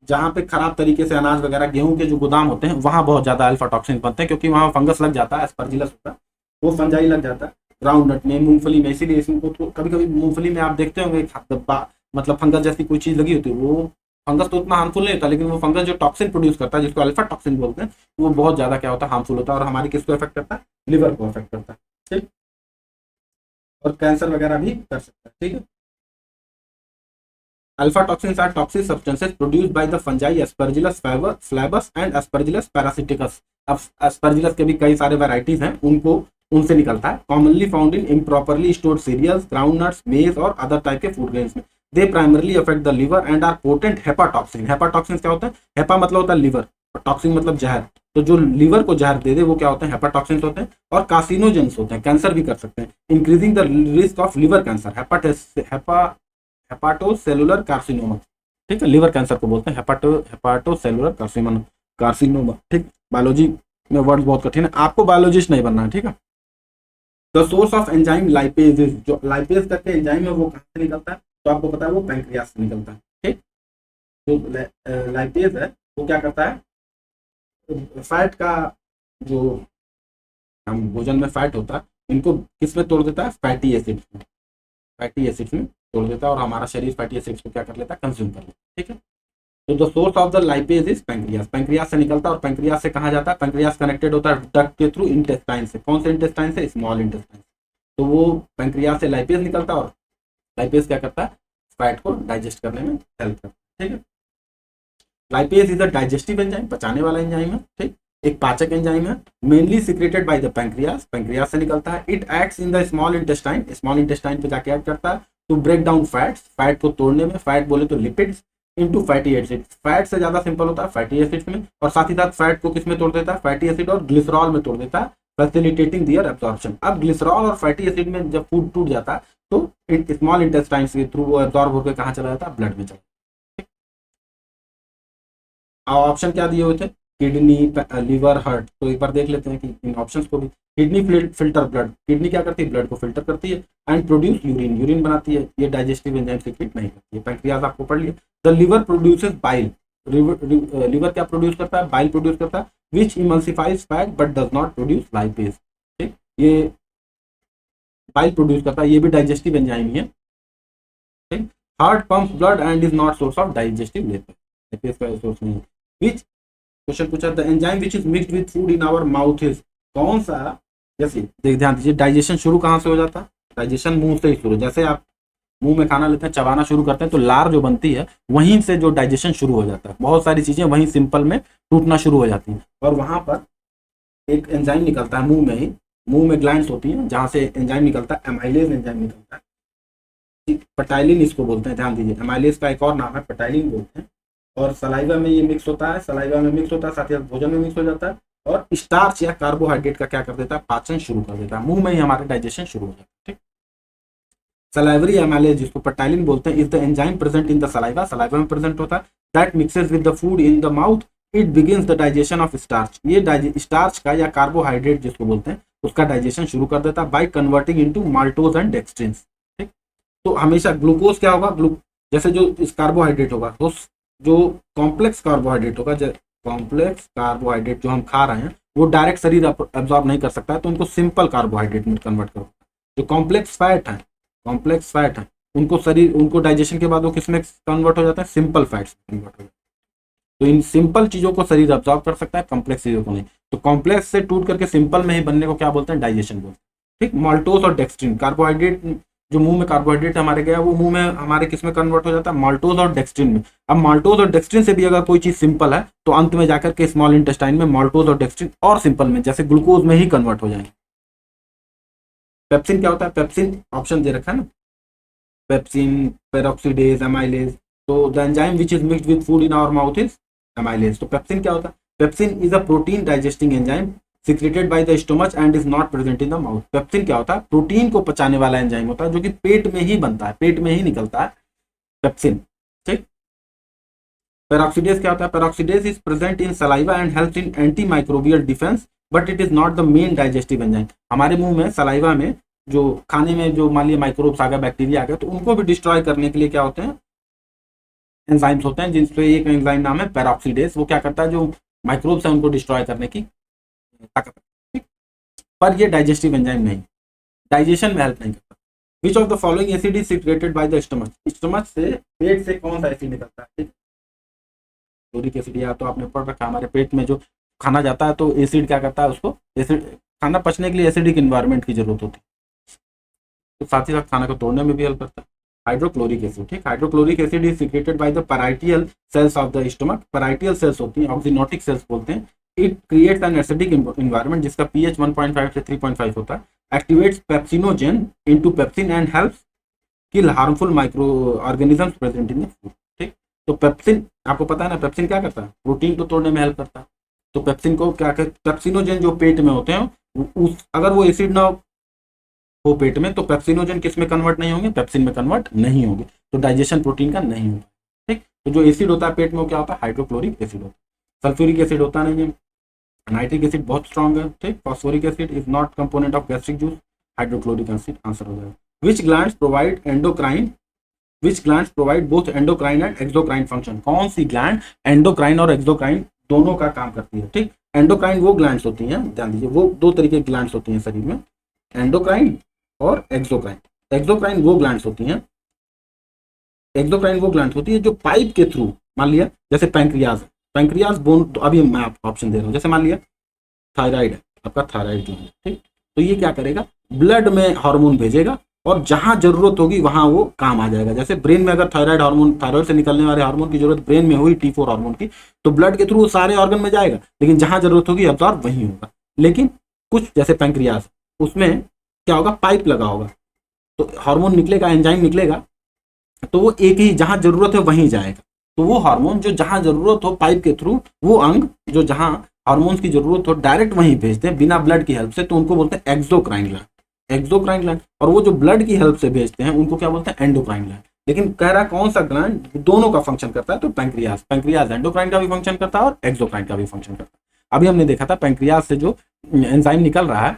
जहाँ पे खराब तरीके से अनाज वगैरह, गेहूं के जो गोदाम होते हैं, वहाँ बहुत ज्यादा अल्फा टॉक्सिन बनते हैं, क्योंकि वहाँ फंगस लग जाता है, एस्परजिलस होता है, वो फंजाई लग जाता है ग्राउंड नट में, मूंगफली में। इसीलिए इसको तो कभी कभी मूंगफली में आप देखते होंगे मतलब फंगस जैसी कोई चीज लगी होती है। वो फंगस तो उतना हार्मफुल नहीं होता, लेकिन वो फंगस जो टॉक्सिन प्रोड्यूस करता है, जिसको अल्फा टॉक्सिन बोलते हैं, वो बहुत ज्यादा क्या होता है, हार्मफुल होता है, और हमारी किसको इफेक्ट करता है, लिवर को इफेक्ट करता है। ठीक, और कैंसर वगैरह भी कर सकता है। ठीक है, aflatoxins are toxic substances produced by the fungi Aspergillus flavus and Aspergillus parasiticus. अब एस्परजिलस के भी कई सारे वैराइटीज हैं, उनको उनसे निकलता है। Commonly found in improperly stored cereals, groundnuts, maize और अदर टाइप के फूड ग्रेन्स में। They primarily affect the liver and are potent hepatotoxin. Hepatotoxin क्या होता है, हेपा मतलब होता है लिवर, और टॉक्सिन मतलब जहर। तो जो लिवर को जहर दे दे वो क्या होते हैं, हेपाटॉक्सिन होते हैं, और कार्सिनोजेंस होते हैं, कैंसर भी कर सकते हैं, increasing the risk of liver cancer, hepatocellular carcinoma. ठीक है, लिवर कैंसर को बोलते हैं हेपाटोसेलुलर कार्सिनोमा। ठीक, बायोलॉजी में वर्ड बहुत कठिन है, आपको बायोलॉजिस्ट नहीं बनना है। ठीक है, the source of enzyme lipase, जो लाइपेज करके एंजाइम है वो कहाँ से निकलता है, तो आपको पता है वो पैंक्रियास से निकलता है। ठीक, जो लाइपेज है वो क्या करता है, फैट का, जो हम भोजन में फैट होता है, इनको किस में तोड़ देता है, फैटी एसिड्स में, फैटी एसिड्स में तोड़ देता है, और हमारा शरीर फैटी एसिड्स को क्या कर लेता है, कंज्यूम कर लेता है। ठीक है, तो the source of the lipase is pancreas, pancreas से निकलता है, और पैंक्रियास से कहाँ जाता है, पैंक्रियास कनेक्टेड होता है डक्ट के थ्रू इंटेस्टाइन से। कौन से इंटेस्टाइन से, स्मॉल इंटेस्टाइन। तो वो पैंक्रियास से लाइपेज निकलता है, और लाइपेज क्या करता है, फैट को डाइजेस्ट करने में हेल्प करता है। ठीक है, lipase is a digestive enzyme, पचाने वाला एंजाइम है। ठीक, एक पाचक एंजाइम है, mainly secreted by the pancreas, pancreas से निकलता है। It acts in the small intestine, small intestine पे जाके एक्ट करता है to break down fats, fat को तोड़ने में, फैट बोले तो lipids, into fatty acid, fat से ज्यादा सिंपल होता है फैटी एसिड में, और साथ ही साथ फैट को किसमें तोड़ देता है, फैटी एसिड और ग्लिसरॉल में तोड़ देता है, फैसिलिटेटिंग दियर एब्जॉर्प्शन। अब ग्लिसरॉल और फैटी एसिड में जब फूड टूट जाता है तो स्मॉल इंटेस्टाइन के थ्रू वो एब्जॉर्ब होकर कहाँ चला जाता है, ब्लड में चला। ऑप्शन क्या दिए हुए थे, किडनी, लिवर, हार्ट। तो एक बार देख लेते हैं कि इन ऑप्शंस को भी। किडनी फिल्टर ब्लड, किडनी क्या करती है, ब्लड को फिल्टर करती है, एंड प्रोड्यूस यूरिन, यूरिन बनाती है, ये डाइजेस्टिव एंजाइम सीक्रेट नहीं करती है। पैंक्रियाज आपको पढ़ लिया। The liver produces bile, liver क्या प्रोड्यूस करता है, बाइल प्रोड्यूस करता है, which emulsifies fat but does not produce lipase. ठीक, ये बाइल प्रोड्यूस करता है, ये भी डाइजेस्टिव एंजाइम ही है। ठीक, heart pumps blood and is not source of digestive lipase का सोर्स नहीं है। विच, क्वेश्चन पूछा, the enzyme which is mixed with food in our mouth is, कौन सा, जैसे ध्यान दीजिए, डाइजेशन शुरू कहाँ से हो जाता है, डाइजेशन मुंह से ही शुरू। जैसे आप मुंह में खाना लेते हैं, चबाना शुरू करते हैं, तो लार जो बनती है वहीं से जो डाइजेशन शुरू हो जाता है, बहुत सारी चीजें वहीं सिंपल में टूटना शुरू हो जाती हैं, और वहां पर एक एंजाइम निकलता है मुंह में ही, मुंह में ग्लैंड्स होती हैं जहां से एंजाइम निकलता है, एमाइलेज एंजाइम निकलता है, पटाइलिन इसको बोलते हैं। ध्यान दीजिए, एमाइलेज का एक और नाम है पटाइलिन बोलते हैं, और सलाइवा में ये मिक्स होता है, सलाइवा में मिक्स होता है, साथ ही भोजन में मिक्स हो जाता है, और स्टार्च या कार्बोहाइड्रेट का क्या कर देता है, पाचन शुरू कर देता है, मुंह में ही हमारे डाइजेशन शुरू हो जाता है। ठीक, सलाइवरी एमाइलेज जिसको पटाइलिन बोलते हैं, is the enzyme present in the saliva, saliva में प्रेजेंट होता है, that mixes with the food in the mouth, it begins the digestion of starch, ये स्टार्च का या कार्बोहाइड्रेट जिसको बोलते हैं उसका डाइजेशन शुरू कर देता है, by converting into maltose and dextrins. ठीक, तो हमेशा ग्लूकोज क्या होगा, जैसे जो इस कार्बोहाइड्रेट होगा, तो जो कॉम्प्लेक्स कार्बोहाइड्रेट होगा, कॉम्प्लेक्स कार्बोहाइड्रेट जो हम खा रहे हैं वो डायरेक्ट शरीर एब्जॉर्ब नहीं कर सकता है, तो उनको सिंपल कार्बोहाइड्रेट में कन्वर्ट करो। जो कॉम्प्लेक्स फैट है उनको शरीर, उनको डाइजेशन के बाद वो किसमें कन्वर्ट हो जाता है, सिंपल फैट्स में कन्वर्ट हो जाता है। तो इन सिंपल चीजों को शरीर एब्जॉर्ब कर सकता है, कॉम्प्लेक्स चीजों को नहीं। तो कॉम्प्लेक्स से टूट करके सिंपल में ही बनने को क्या बोलते हैं, डाइजेशन बोलते हैं। ठीक, माल्टोज और डेक्सट्रिन, कार्बोहाइड्रेट, जो मुंह में कार्बोहाइड्रेट हमारे गया वो मुंह में हमारे किस में कन्वर्ट हो जाता है, माल्टोज और डेक्सट्रिन में। अब माल्टोज और डेक्सट्रिन से भी अगर कोई चीज सिंपल है तो अंत में जाकर के स्मॉल इंटेस्टाइन में माल्टोज और डेक्सट्रिन और सिंपल में जैसे ग्लूकोज में ही कन्वर्ट हो जाएंगे। पेप्सिन क्या होता है, पेप्सिन ऑप्शन दे रखा है ना, पेप्सिन, पेरोक्सीडेज, एमाइलेज। तो the enzyme which is mixed with food in our mouth is amylase. तो पेप्सिन क्या होता है, pepsin is a protein digesting enzyme secreted by the stomach and is not present in the mouth. Pepsin क्या होता है? Protein को पचाने वाला एंजाइम होता है जो कि पेट में ही बनता है, पेट में ही निकलता है पेप्सिन। ठीक। पेरोक्सीडेज क्या होता है? Peroxidase is present in saliva and helps in anti microbial defence but it is not the main digestive enzyme. हमारे मुंह में, सलाइवा में जो खाने में जो मान लिया माइक्रोब्स आ गए, बैक्टीरिया आ गए, तो उनको भी डिस्ट्रॉय करने के लिए क्या होते हैं? एंजाइम्स होते हैं, जिनसे एक एंजाइम नाम है पेरोक्सीडेज। वो क्या करता है? जो माइक्रोब्स है उनको डिस्ट्रॉय करने की ताकत है। ठीक। पर ये डाइजेस्टिव एंजाइम नहीं, डाइजेशन में हेल्प नहीं करता। विच of the following acid is secreted by the stomach? Stomach से, पेट से कौन सा एसिड निकलता है? Uric acid. या तो आपने पढ़ रखा, हमारे पेट में जो खाना जाता है तो एसिड क्या करता है? उसको एसिड, खाना पचने के लिए एसिडिक इन्वायरमेंट की जरूरत होती है, तो साथ ही साथ खाना को तोड़ने में भी हेल्प करता है। Hydrochloric acid. ठीक। Hydrochloric acid is secreted by the parietal cells of the stomach. Parietal cells होती हैं, ऑक्सिनोटिक सेल्स बोलते हैं। It creates an acidic environment जिसका पीएच 1.5 से 3.5 होता है। Activates pepsinogen into pepsin and helps kill harmful microorganisms present in the food. ठीक। तो पेप्सिन, आपको पता है ना, पेप्सिन क्या करता है? प्रोटीन को तोड़ने में हेल्प करता है। तो पेप्सिन को क्या कहते? पेप्सिनोजेन जो पेट में होते हैं, उस अगर वो एसिड ना हो पेट में, तो पेप्सिनोजेन किस में कन्वर्ट नहीं होंगे? पेप्सिन में कन्वर्ट नहीं होंगे, तो डाइजेशन प्रोटीन का नहीं होगा। ठीक। तो जो एसिड होता है पेट में वो क्या होता है? हाइड्रोक्लोरिक एसिड होता है। सल्फ्यूरिक एसिड होता नहीं है। नाइट्रिक एसिड बहुत स्ट्रॉन्ग है। ठीक। Phosphoric acid is not component of gastric juice. Hydrochloric acid answer हो जाएगा। Which glands provide endocrine, which glands provide both endocrine and exocrine function? कौन सी ग्लैंड एंडोक्राइन और एक्सोक्राइन दोनों का काम करती है? ठीक। एंडोक्राइन वो ग्लैंड्स होती हैं, ध्यान दीजिए, वो दो तरीके की ग्लैंड्स होती हैं शरीर में, एंडोक्राइन और एक्सोक्राइन। एक्सोक्राइन वो ग्लैंड्स होती हैं, एक्सोक्राइन वो ग्लैंड्स होती है जो पाइप के थ्रू, मान लिया जैसे पैंक्रियाज, पैंक्रियाज बोन, तो अभी मैं आपको ऑप्शन दे रहा हूँ, जैसे मान लिया थायराइड है, आपका थायराइड जो है, ठीक, तो ये क्या करेगा? ब्लड में हार्मोन भेजेगा और जहां जरूरत होगी वहां वो काम आ जाएगा। जैसे ब्रेन में अगर थायराइड हार्मोन, थायराइड से निकलने वाले हार्मोन की जरूरत ब्रेन में हुई T4 हार्मोन की, तो ब्लड के थ्रू सारे ऑर्गन में जाएगा, लेकिन जहां जरूरत होगी अब्जॉर्ब वहीं होगा। लेकिन कुछ जैसे पैंक्रियाज, उसमें क्या होगा? पाइप लगा होगा, तो हार्मोन निकलेगा, एंजाइम निकलेगा, तो वो एक ही जहां जरूरत है वहीं जाएगा। तो वो हार्मोन जो जहां जरूरत हो पाइप के थ्रू, वो अंग जो जहां हार्मोन्स की जरूरत हो डायरेक्ट वहीं भेजते हैं बिना ब्लड की हेल्प से, तो उनको बोलते हैं एक्सोक्राइन ग्लैंड, एक्सोक्राइन ग्लैंड। और वो जो ब्लड की हेल्प से भेजते हैं उनको क्या बोलते हैं? Endocrine gland. लेकिन कह रहा कौन सा ग्लैंड दोनों का फंक्शन करता है? तो पैंक्रियाज, पैंक्रियाज एंडोक्राइन का भी फंक्शन करता है और एक्सोक्राइन का भी फंक्शन करता है। अभी हमने देखा था पैंक्रियाज से जो एंजाइम निकल रहा है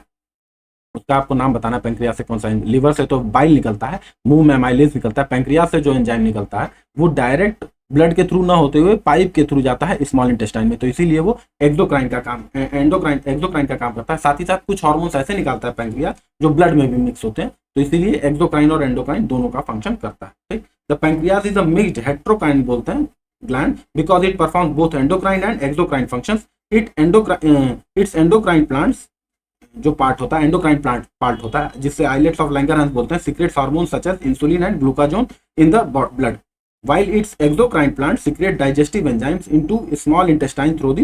उसका आपको नाम बताना है, पैंक्रियाज से कौन सा। लिवर से तो बाइल निकलता है, मुंह में अमाइलेज निकलता है। पैंक्रियाज से जो एंजाइम निकलता है वो डायरेक्ट ब्लड के थ्रू ना होते हुए पाइप के थ्रू जाता है स्मॉल इंटेस्टाइन में, तो इसीलिए वो एक्सोक्राइन का काम, एंडोक्राइन, एक्सोक्राइन का काम करता है। साथ ही साथ कुछ हार्मोन्स ऐसे निकालता है पैंक्रियाज जो ब्लड में भी मिक्स होते हैं, तो इसीलिए एक्सोक्राइन और एंडोक्राइन दोनों का फंक्शन करता है। ठीक। The pancreas is a mixed heterocrine बोलते हैं gland because it perform both endocrine and exocrine functions. It's endocrine plants जो पार्ट होता है, एंडोक्राइन प्लांट पार्ट होता है, जिससे आइलेट्स ऑफ लैंगरहैंस बोलते हैं, secretes hormone such as insulin and glucagon in the blood, while its exocrine plants secrete digestive enzymes into small intestine through the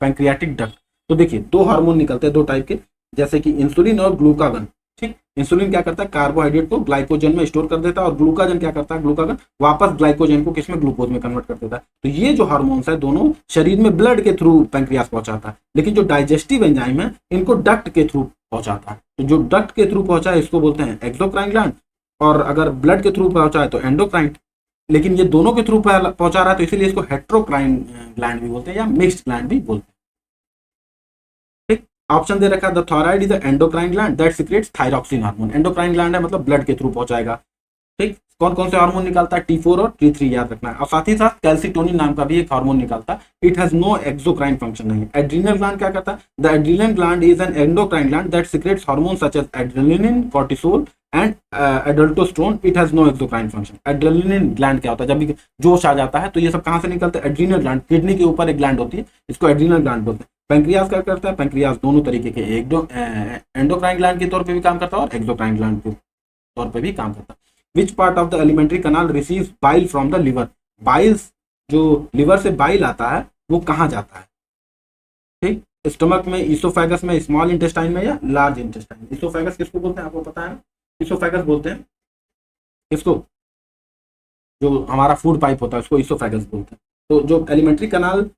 pancreatic duct। तो देखिए दो हार्मोन निकलते हैं दो टाइप के, जैसे कि इंसुलिन और ग्लूकागन। ठीक। इंसुलिन क्या करता है? कार्बोहाइड्रेट को ग्लाइकोजन में स्टोर कर देता है, और ग्लूकागन क्या करता है? ग्लूकागन वापस ग्लाइकोजन को किसमें? ग्लूकोज में कन्वर्ट कर देता है। तो ये जो हार्मोन्स है दोनों शरीर में ब्लड के थ्रू पैंक्रियास पहुंचाता है, लेकिन जो डाइजेस्टिव एंजाइम है इनको डक्ट के थ्रू पहुंचाता है। तो जो डक्ट के थ्रू पहुंचा है इसको बोलते हैं एक्सोक्राइन ग्लैंड, और अगर ब्लड के थ्रू पहुंचा है तो एंडोक्राइन। लेकिन ये दोनों के थ्रू पहुंचा रहा है तो इसीलिए इसको हेट्रोक्राइन ग्लैंड भी बोलते हैं या मिक्स्ड ग्लैंड भी बोलते हैं। ठीक। ऑप्शन दे रखा है the thyroid is the endocrine gland that secrets thyroxine hormone. Endocrine gland है मतलब ब्लड के थ्रू पहुंचाएगा। ठीक। कौन कौन से हार्मोन निकालता है? T4 और T3 याद रखना है। और साथ ही साथ कैल्सिटोनिन नाम का भी एक हार्मोन निकालता है। It has no exocrine function नहीं है। एड्रीनल ग्लैंड क्या करता है? The adrenal gland is an endocrine gland that secretes hormone such as adrenaline, cortisol and aldosterone. It has no exocrine function. Adrenaline gland क्या होता है? जब भी जोश आ जाता है तो ये सब कहां से निकलता है? एड्रीनल ग्लैंड, किडनी के ऊपर एक ग्लैंड होती है, इसको एड्रीनल ग्लैंड बोलते हैं। पैंक्रियाज क्या करता है? पैंक्रियाज दोनों तरीके के, एक एंडोक्राइन ग्लैंड के तौर पे भी काम करता है और एक्सोक्राइन ग्लैंड के तौर पे भी काम करता है। Which part of the alimentary canal receives bile from the liver? Biles जो लिवर से बाइल आता है वो कहाँ जाता है? ठीक। स्टमक में, इसोफेगस में, स्मॉल इंटेस्टाइन में या लार्ज इंटेस्टाइन? इसोफेगस किसको बोलते हैं आपको पता है ना? इसोफेगस बोलते हैं किसको? जो हमारा फूड पाइप होता है उसको इसोफेगस बोलते हैं। तो जो एलिमेंट्री कनाल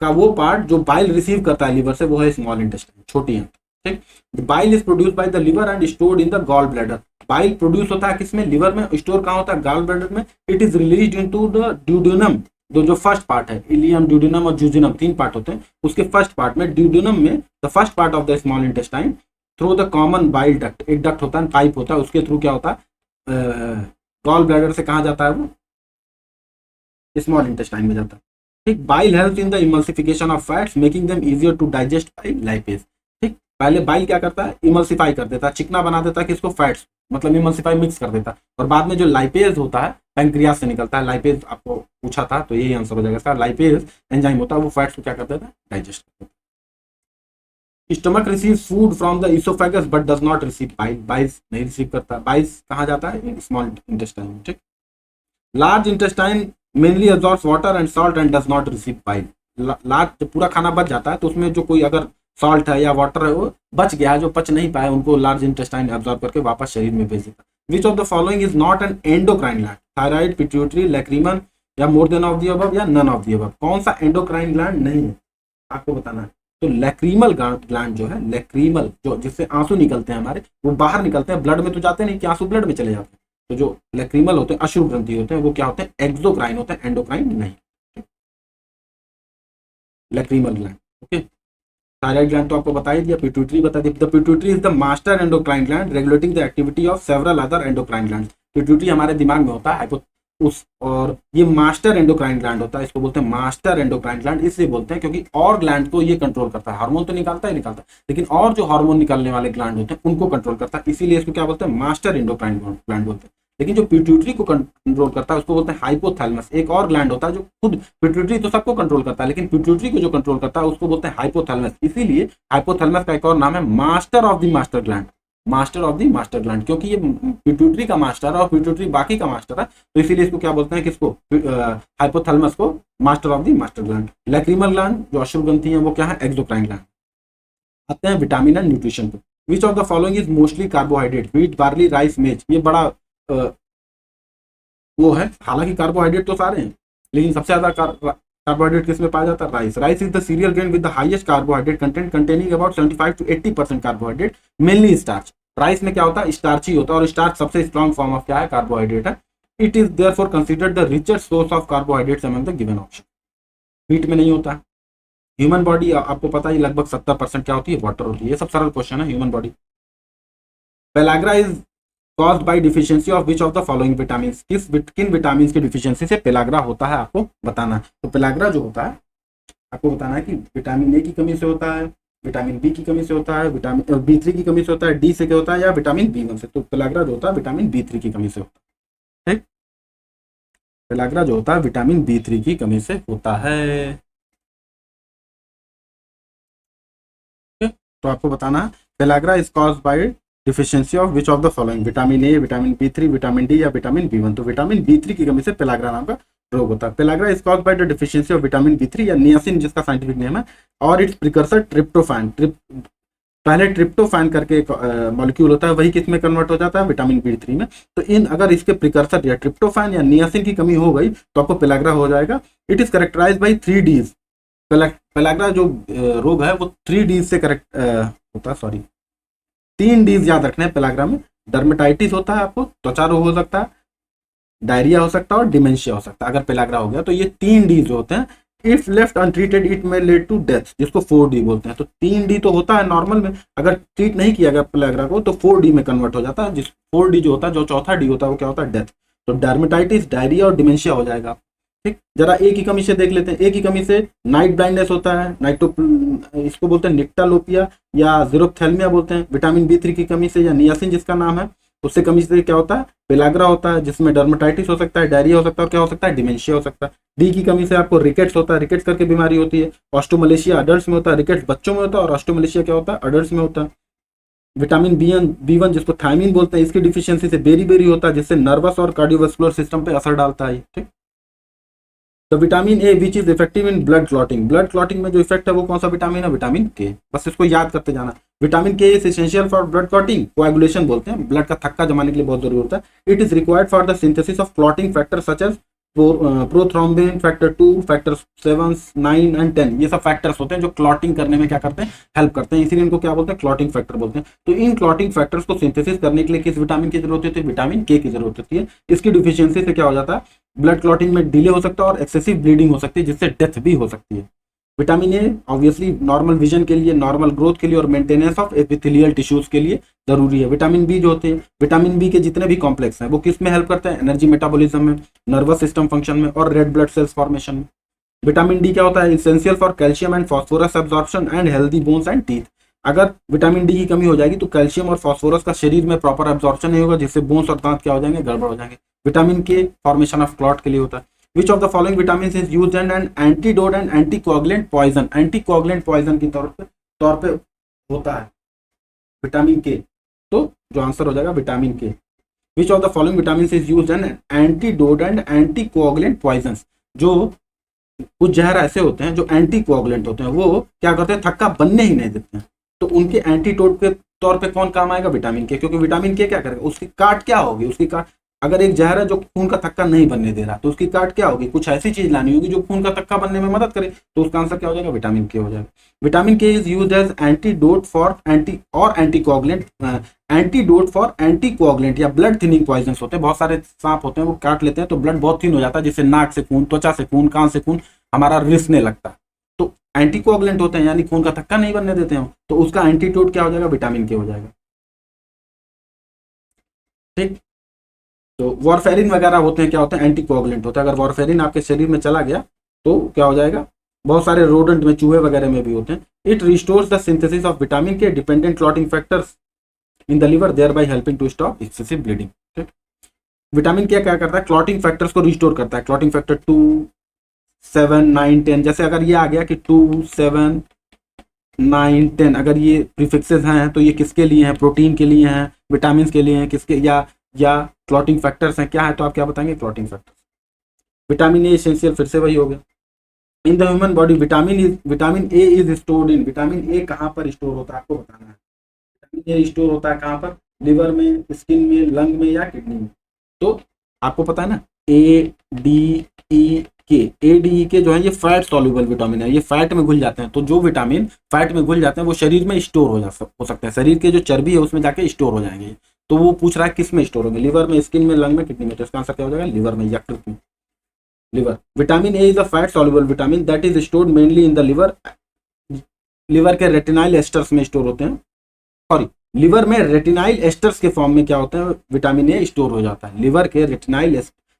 का वो पार्ट जो बाइल रिसीव करता है लिवर से, वो है स्मॉल इंटेस्टाइन, छोटी आंत। ठीक, bile is produce by the liver and stored in the gall bladder. Bile produce होता है किसमें, लिवर में, स्टोर कहाँ होता है, गॉल ब्लैडर में। It is release into the duodenum, जो फर्स्ट पार्ट है, इलियम, ड्यूडेनम और जूजिनम, 3 पार्ट होते हैं। उसके फर्स्ट पार्ट में, ड्यूडेनम में, the first part of the small intestine through the common bile duct, एक डक्ट होता है, पाइप होता है, उसके थ्रू क्या होता है, गॉल ब्लैडर से कहाँ जाता है, वो स्मॉल इंटेस्टाइन में जाता है। ठीक, bile helps in the emulsification of fats making them easier to digest by lipase. ठीक, पहले बाइल क्या करता है, इमल्सिफाई कर देता है, चिकना बना देता है किसको, फैट्स, मतलब इमल्सिफाई मिक्स कर देता है। और बाद में जो लाइपेज होता है पैंक्रियास से निकलता है, लाइपेज आपको पूछा था तो यही आंसर हो जाएगा इसका, लाइपेज एंजाइम होता है, वो फैट्स को क्या कर देता है, डाइजेस्ट कर देता है। Stomach receive food from the oesophagus but does not receive bile, Biles नहीं रिसीव करता, बाइल्स कहाँ जाता है, स्मॉल इंटेस्टाइन। ठीक, large intestine mainly absorbs water and salt and does not receive bile. Large जब पूरा खाना बच जाता है तो उसमें जो कोई अगर सॉल्ट है या वाटर है वो बच गया, जो पच नहीं पाए, उनको लार्ज इंटेस्टाइन अब्सॉर्ब करके वापस शरीर में भेज देता है। Which of the following is not an endocrine gland, thyroid, pituitary, lacrimal, या more than of the above, या नन ऑफ द अबव। कौन सा एंडोक्राइन ग्लैंड नहीं है आपको बताना है। तो लैक्रीमल ग्लैंड जो है, लैक्रीमल, जो जिससे आंसू निकलते हैं हमारे, वो बाहर निकलते हैं, ब्लड में तो जाते नहीं कि आंसू ब्लड में चले जाते हैं। तो जो लैक्रीमल होते हैं, अश्रु ग्रंथि होते हैं, वो क्या होते हैं, एक्सोक्राइन होते हैं, एंडोक्राइन नहीं। Lacrimal gland. Okay, thyroid gland तो आपको बता ही दिया, पिट्यूटरी बता दी। The pituitary is the master endocrine gland regulating the activity of several other endocrine gland. Pituitary हमारे दिमाग में होता है और ये मास्टर एंडोक्राइन ग्लैंड होता है, इसको बोलते हैं मास्टर एंडोक्राइन ग्लैंड। इसलिए बोलते हैं क्योंकि और ग्लैंड को ये कंट्रोल करता है, हार्मोन तो निकालता है, लेकिन और जो हार्मोन निकालने वाले ग्लैंड होते हैं उनको कंट्रोल करता है, इसीलिए इसको क्या बोलते हैं, मास्टर एंडोक्राइन ग्लैंड बोलते हैं। लेकिन जो पिट्यूटरी को कंट्रोल करता है उसको बोलते हैं हाइपोथैलेमस। एक और ग्लैंड होता है जो खुद, पिट्यूटरी तो सबको कंट्रोल करता है, लेकिन पिट्यूटरी को जो कंट्रोल करता है उसको बोलते हैं हाइपोथैलेमस। इसीलिए हाइपोथैलेमस का एक और नाम है master of the master gland, master of the master gland, क्योंकि ये पिट्यूटरी का मास्टर है और पिट्यूटरी बाकी का मास्टर है, तो इसीलिए इसको क्या बोलते हैं, किसको, हाइपोथैलेमस को master of the master gland. Lacrimal gland जो अश्रु ग्रंथि है वो क्या है, एक्सोक्राइन ग्लैंड। आते हैं विटामिन एंड न्यूट्रिशन पे। विच of the following is mostly carbohydrate, wheat, barley, rice, मेज। ये बड़ा वो है, हालांकि कार्बोहाइड्रेट तो सारे हैं, लेकिन सबसे ज्यादा कार्बोहाइड्रेट किसमें पाया जाता है, rice. Rice is the serial grain with the highest carbohydrate content containing about 75 to 80% carbohydrate, mainly starch. Rice में क्या होता है, स्टार्च ही होता है, और स्टार्च सबसे स्ट्रॉन्ग फॉर्म ऑफ क्या है, कार्बोहाइड्रेट है। It is therefore considered the richest source of carbohydrates among the given option. Wheat में नहीं होता है। ह्यूमन बॉडी आपको पता है लगभग 70% क्या होती है, वाटर होती है। ये सब सरल क्वेश्चन है। Human body, pellagra is caused by deficiency of which of the following vitamin, किन विटामिन की डिफिशियंसी से पेलाग्रा होता है आपको बताना है। तो पेलाग्रा जो होता है आपको बताना है कि विटामिन ए की कमी से होता है, विटामिन बी की कमी से होता है, विटामिन B3 की कमी से होता है, डी से क्या होता है, या विटामिन B1 से। तो पेलाग्रा जो होता है विटामिन B3 की कमी से होता है। ठीक, पेलाग्रा जो होता है विटामिन B3 की कमी से होता है। तो आपको बताना है pellagra is caused by deficiency of which of the following, vitamin A, vitamin B3, vitamin D, या विटामिन B1। तो विटामिन B3 की कमी से पेलाग्रा नाम का रोग होता है। Pellagra is caused by the deficiency of vitamin B3 या नियासिन जिसका साइंटिफिक नेम है, और इट्स प्रिकर्सर ट्रिप्टोफैन। पहले ट्रिप्टोफैन करके एक मॉलिक्यूल होता है, वही किस में कन्वर्ट हो जाता है, विटामिन B3 में। तो इन अगर इसके प्रिकर्सर या ट्रिप्टोफैन या नियासिन की कमी हो गई तो आपको पेलाग्रा हो जाएगा। It is characterise by 3 Ds। Pellagra जो रोग है वो 3 Ds से करेक्ट होता है, सॉरी 3 Ds याद रखने हैं पेलाग्रा में। डर्मेटाइटिस होता है, आपको त्वचा रोग हो सकता है, डायरिया हो सकता है, और डिमेंशिया हो सकता है अगर पेलाग्रा हो गया। तो ये 3 Ds जो होते हैं, इफ लेफ्ट अनट्रीटेड इट में लेड टू डेथ, जिसको 4D बोलते हैं। तो 3D तो होता है नॉर्मल में, अगर ट्रीट नहीं किया गया पेलाग्रा को तो 4D में कन्वर्ट हो जाता है। जिस 4D जो होता है, जो चौथा D होता है वो क्या होता है, डेथ। तो डर्मेटाइटिस, डायरिया और डिमेंशिया हो जाएगा। ठीक, जरा ए की कमी से देख लेते हैं। ए की कमी से नाइट ब्लाइंडनेस होता है, इसको बोलते हैं निक्टालोपिया या ज़ीरोप्थेल्मिया बोलते हैं। विटामिन B3 की कमी से या नियासिन जिसका नाम है, उससे कमी से क्या होता है, पेलाग्रा होता है, जिसमें डर्मेटाइटिस हो सकता है, डायरिया हो सकता है, और क्या हो सकता है, डिमेंशिया हो सकता है। डी की कमी से आपको रिकेट्स होता है, रिकेट्स करके बीमारी होती है। ऑस्टोमलेशिया अडल्ट्स में होता है, रिकेट्स बच्चों में होता है, और ऑस्टोमलेशिया क्या होता है, अडल्ट्स में होता है। विटामिन B1 जिसको थायमिन बोलते हैं, इसकी डिफिशियंसी से बेरी होता है, जिससे नर्वस और कार्डियोवास्कुलर सिस्टम पे असर डालता है। ठीक, तो vitamin A which is effective in blood clotting. Blood clotting में जो इफेक्ट है वो कौन सा विटामिन है, विटामिन के। बस इसको याद करते जाना। Vitamin K is essential for blood clotting, coagulation बोलते हैं, ब्लड का थक्का जमाने के लिए बहुत जरूरी होता है। It is required for the synthesis of clotting factor such as prothrombin, factor 2, factor 7, 9 and 10, ये सब फैक्टर्स होते हैं जो क्लॉटिंग करने में क्या करते हैं, हेल्प करते हैं, इसीलिए इनको क्या बोलते हैं, क्लॉटिंग फैक्टर बोलते हैं। तो इन क्लॉटिंग फैक्टर्स को सिंथेसिस करने के लिए किस विटामिन की जरूरत होती है, विटामिन के की जरूरत होती है। इसकी डिफिशियंसी से क्या हो जाता है, ब्लड क्लॉटिंग में डिले हो सकता है और एक्सेसिव ब्लीडिंग हो सकती है, जिससे डेथ भी हो सकती है। विटामिन ए ऑब्वियसली नॉर्मल विजन के लिए, नॉर्मल ग्रोथ के लिए और मेंटेनेंस ऑफ एपिथेलियल टिश्यूज के लिए जरूरी है। विटामिन बी जो होते हैं, विटामिन बी के जितने भी कॉम्प्लेक्स हैं वो किस में हेल्प करते हैं, एनर्जी मेटाबॉलिज्म में, नर्वस सिस्टम फंक्शन में और रेड ब्लड सेल्स फॉर्मेशन में। विटामिन डी क्या होता है, essential for calcium and phosphorus absorption and healthy bones and teeth. अगर विटामिन डी की कमी हो जाएगी तो कैल्शियम और फॉस्फोरस का शरीर में प्रॉपर एब्जॉर्प्शन नहीं होगा, जिससे बोन्स और दांत क्या हो जाएंगे, गड़बड़ हो जाएंगे। विटामिन के फॉर्मेशन ऑफ क्लॉट के लिए होता है। Which of the following vitamin is used and an antidote and anticoagulant poison, anticoagulant poison की तौर पे होता है विटामिन के। तो जो आंसर हो जाएगा vitamin K. Which of the following vitamin is used an antidote and anticoagulant poison, जो कुछ जहर ऐसे होते हैं जो एंटी कोआगुलेंट होते हैं, वो क्या करते हैं, थक्का बनने ही नहीं देते हैं। तो उनके एंटीडोट के तौर पे कौन काम आएगा, विटामिन के, क्योंकि विटामिन के क्या करेगा, उसकी काट क्या होगी, उसकी काट, अगर एक जहर है जो खून का थक्का नहीं बनने दे रहा तो उसकी काट क्या होगी, कुछ ऐसी चीज लानी होगी जो खून का थक्का बनने में मदद करे। तो उसका आंसर क्या हो जाएगा, विटामिन के हो जाएगा। Vitamin K is used as antidote for anticoagulant, antidote for anticoagulant या ब्लड थिनिंग पॉइजन होते हैं। बहुत सारे सांप होते हैं वो काट लेते हैं तो ब्लड बहुत थिन हो जाता है, जिससे नाक से खून, त्वचा से खून, कान से खून हमारा रिसने लगता है। तो एंटीकोगुलेंट होते हैं, यानी खून का थक्का नहीं बनने देते हैं, तो उसका एंटीडोट क्या हो जाएगा, विटामिन के हो जाएगा। ठीक। तो वॉरफेरिन वगैरह होते हैं, क्या होते हैं, एंटीकोगुलेंट होते हैं। अगर वॉरफेरिन आपके शरीर में चला गया तो क्या हो जाएगा, बहुत सारे रोडेंट में, चूहे वगैरह में भी होते हैं। It restores the synthesis of vitamin K dependent clotting factors in the liver, thereby helping to stop excessive bleeding. ठीक। विटामिन के क्या करता है, क्लॉटिंग फैक्टर्स को रिस्टोर करता है। क्लॉटिंग फैक्टर 2, 7, 9, 10, जैसे अगर ये आ गया कि 2, 7, 9, 10, अगर ये प्रीफिक्सेस हैं तो ये किसके लिए हैं, प्रोटीन के लिए हैं, विटामिन के लिए हैं, किसके, या क्लॉटिंग फैक्टर्स हैं, क्या है, तो आप क्या बताएंगे, clotting factors. Vitamin A essential, फिर से वही हो गया। इन the human body vitamin A is stored in, vitamin A कहाँ पर स्टोर होता है आपको बताना है। विटामिन ए स्टोर होता है कहाँ पर, लिवर में, स्किन में, लंग में या किडनी में। तो आपको पता है ना, ए डी ई के, ए डी ई के जो है ये फैट सॉल्युबल विटामिन है, ये फैट में घुल जाते हैं। तो जो विटामिन फैट में घुल जाते हैं वो शरीर में स्टोर हो सकते हैं, शरीर के जो चर्बी है उसमें जाके स्टोर हो जाएंगे। तो वो पूछ रहा है किस में स्टोर होंगे, लिवर में, स्किन में, लंग में, किडनी में। तो इसका आंसर क्या हो जाएगा, लिवर में, यकृत में, liver. Vitamin A is a fat soluble vitamin that is stored mainly in the liver, liver के रेटिनाइल एस्टर्स में स्टोर होते हैं। सॉरी, लिवर में रेटिनाइल एस्टर्स के फॉर्म में क्या होते हैं, विटामिन ए स्टोर हो जाता है।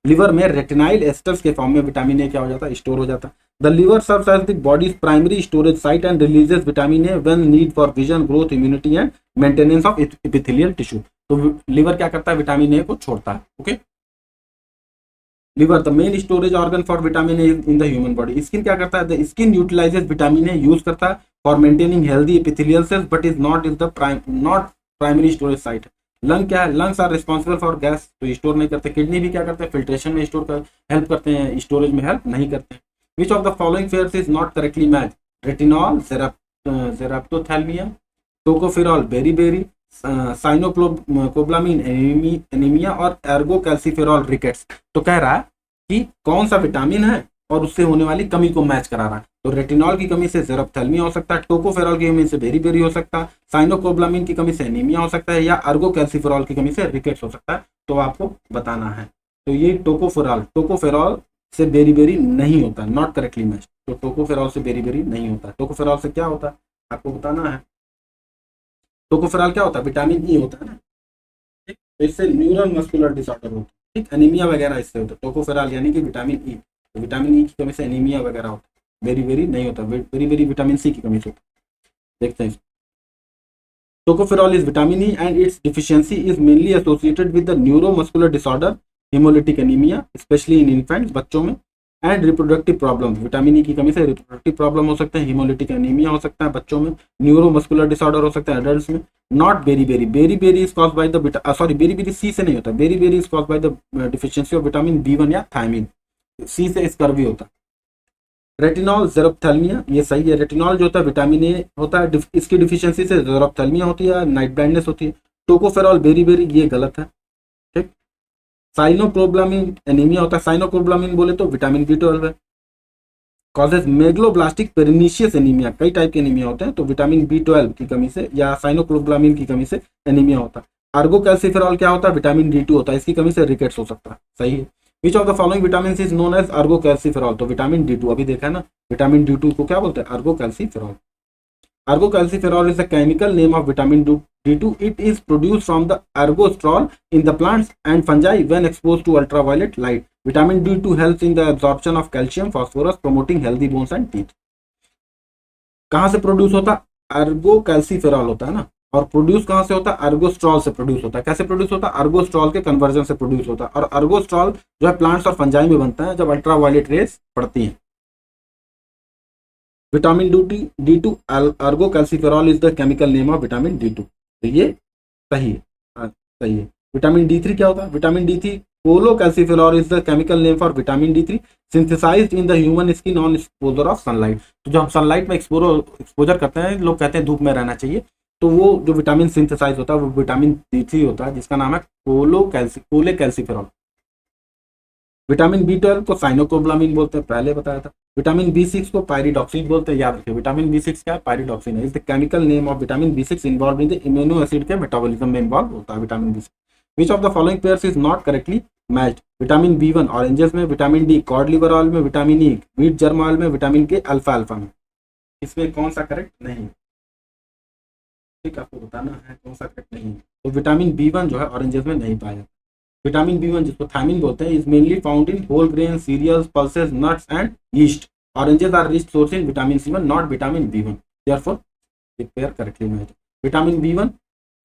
लिवर में रेटिनाइल एस्टर्स के फॉर्म में विटामिन ए क्या हो जाता है, स्टोर हो जाता है। The liver serves as the body's primary storage site and releases vitamin A when need for vision, growth, immunity and maintenance of epithelial tissue. तो लिवर क्या करता है, विटामिन ए को छोड़ता है। Okay. Liver the main storage organ for vitamin A in the human body. Skin क्या करता है, the skin utilises vitamin A, use करता है for maintaining healthy epithelial cells but is not primary storage site. Lung क्या है, lungs are responsible for gas, तो store नहीं करते। किडनी भी क्या करते हैं, फिल्ट्रेशन में स्टोर कर हेल्प करते हैं, स्टोरेज में हेल्प नहीं करते हैं। Which of the following pairs is not correctly match, retinol, xerophthalmia, tocopherol, beriberi, cyanocobalamin anaemia और एर्गो कैल्सीफेरॉल रिकेट्स। तो कह रहा है कि कौन सा विटामिन है और उससे होने वाली कमी को मैच करा रहा है। तो रेटिनॉल की कमी से जेरोप्थेल्मिया हो सकता है, टोकोफेरॉल की कमी से बेरीबेरी हो सकता है, साइनोकोब्लामिन की कमी से एनीमिया हो सकता है, या अर्गो कैल्सीफेरॉल की कमी से रिकेट्स हो सकता है। तो आपको बताना है। तो ये टोकोफेरॉल से बेरीबेरी नहीं होता, नॉट करेक्टली मैच। तो टोकोफेरॉल से बेरीबेरी नहीं होता। टोकोफेरॉल से क्या होता है आपको बताना है। टोकोफेरॉल क्या होता है, विटामिन ई होता है ना। ठीक। तो इससे न्यूरल मस्कुलर डिसऑर्डर होता है। ठीक, एनीमिया वगैरह इससे होता है। टोकोफेरॉल यानी कि विटामिन ई, तो विटामिन ई की कमी से एनीमिया वगैरह होता है। बेरीबेरी नहीं होता, बेरीबेरी विटामिन सी की कमी से होता है। देखते हैं। Tocopherol is vitamin E and it's deficiency is mainly associated with the neuromuscular disorder haemolytic anaemia, specially in infants, बच्चों में, and reproductive problem. Vitamin E की कमी से रिप्रोडक्टिव प्रॉब्लम हो सकते हैं, हेमोलिटिक एनीमिया हो सकता है बच्चों में, न्यूरोमस्कुलर डिसऑर्डर हो सकता है एडल्ट्स में। Not beriberi, beriberi is caused by the sorry, beriberi C से नहीं होता, beriberi is caused by the deficiency of vitamin B one या थायमिन, सी से स्कर्वी होता है। रेटिनॉल, जेरोप्थेल्मिया, ये सही है। रेटिनॉल जो होता है विटामिन ए होता है, इसकी डिफिशियंसी से जेरोप्थेल्मिया होती है, नाइट ब्लाइंडनेस होती है। टोकोफेरॉल, बेरीबेरी, ये गलत है। ठीक। साइनोक्रोब्लामिन एनीमिया होता है, साइनोक्रोब्लामिन बोले तो विटामिन B12 है। कॉजेज मेगलोब्लास्टिक पेरिनीशियस एनीमिया, कई टाइप के एनीमिया होते हैं, तो विटामिन B12 की कमी से या साइनोक्रोब्लामिन की कमी से एनीमिया होता है। आर्गोकैल्सिफेरॉल क्या होता है, विटामिन D2 होता है, इसकी कमी से रिकेट्स हो सकता है। सही है। Which of the following vitamin is known as ergocalciferol, तो विटामिन D2 अभी देखा है ना, विटामिन D2 को क्या बोलते हैं, आर्गोकैल्सिफेरॉल। Argocalciferol is the chemical name of vitamin D2. It is produced from the ergosterol in the plants and fungi when exposed to ultraviolet light. Vitamin D2 helps in the absorption of calcium, phosphorus, promoting healthy bones and teeth. कहाँ से produce होता है, अर्गोकैल्सिफेरॉल होता है ना, और produce कहाँ से होता है, अर्गोस्ट्रॉल से प्रोड्यूस होता है। कैसे प्रोड्यूस होता है, अर्गोस्ट्रॉल के कन्वर्जन से प्रोड्यूस होता है। और अर्गोस्ट्रॉल जो है प्लांट्स और फंजाई में बनता है जब अल्ट्रावायलेट रेस पड़ती हैं। Vitamin D2 ergocalciferol is the chemical name of vitamin D2, तो ये सही है। सही है। विटामिन D3 क्या होता है, vitamin D3 cholecalciferol is the chemical name for vitamin D3 synthesised in the human skin on exposure of sunlight. तो जब हम सनलाइट में एक्सपोजर करते हैं, लोग कहते हैं धूप में रहना चाहिए, तो वो जो विटामिन सिंथेसाइज होता है वो विटामिन D3 होता है, जिसका नाम है कोलेकैल्सिफेरॉल। विटामिन B12 को साइनोकोब्लामिन बोलते हैं, पहले बताया था। विटामिन B6 को पायरिडॉक्सिन बोलते हैं, याद रखिए। विटामिन B6 क्या है, पायरिडॉक्सिन है। Is the chemical name of vitamin B6 involve in the amino acid के मेटाबॉलिज्म में इन्वॉल्व होता है vitamin B6। Which of the following pairs is not correctly matched, vitamin B1 oranges में, vitamin D cod liver oil में, vitamin E wheat germ oil में, vitamin K अल्फा अल्फा में। इसमें कौन सा करेक्ट नहीं, ठीक आपको बताना है कौन सा करेक्ट नहीं है। तो विटामिन B1 जो है ऑरेंजेस में नहीं पाया जाता। विटामिन B1 जिसको थायमिन बोलते हैं, is mainly found in whole grain cereals, pulses, nuts and yeast. Oranges are rich source in vitamin C1 not vitamin B1, therefore pair correctly match. Vitamin B1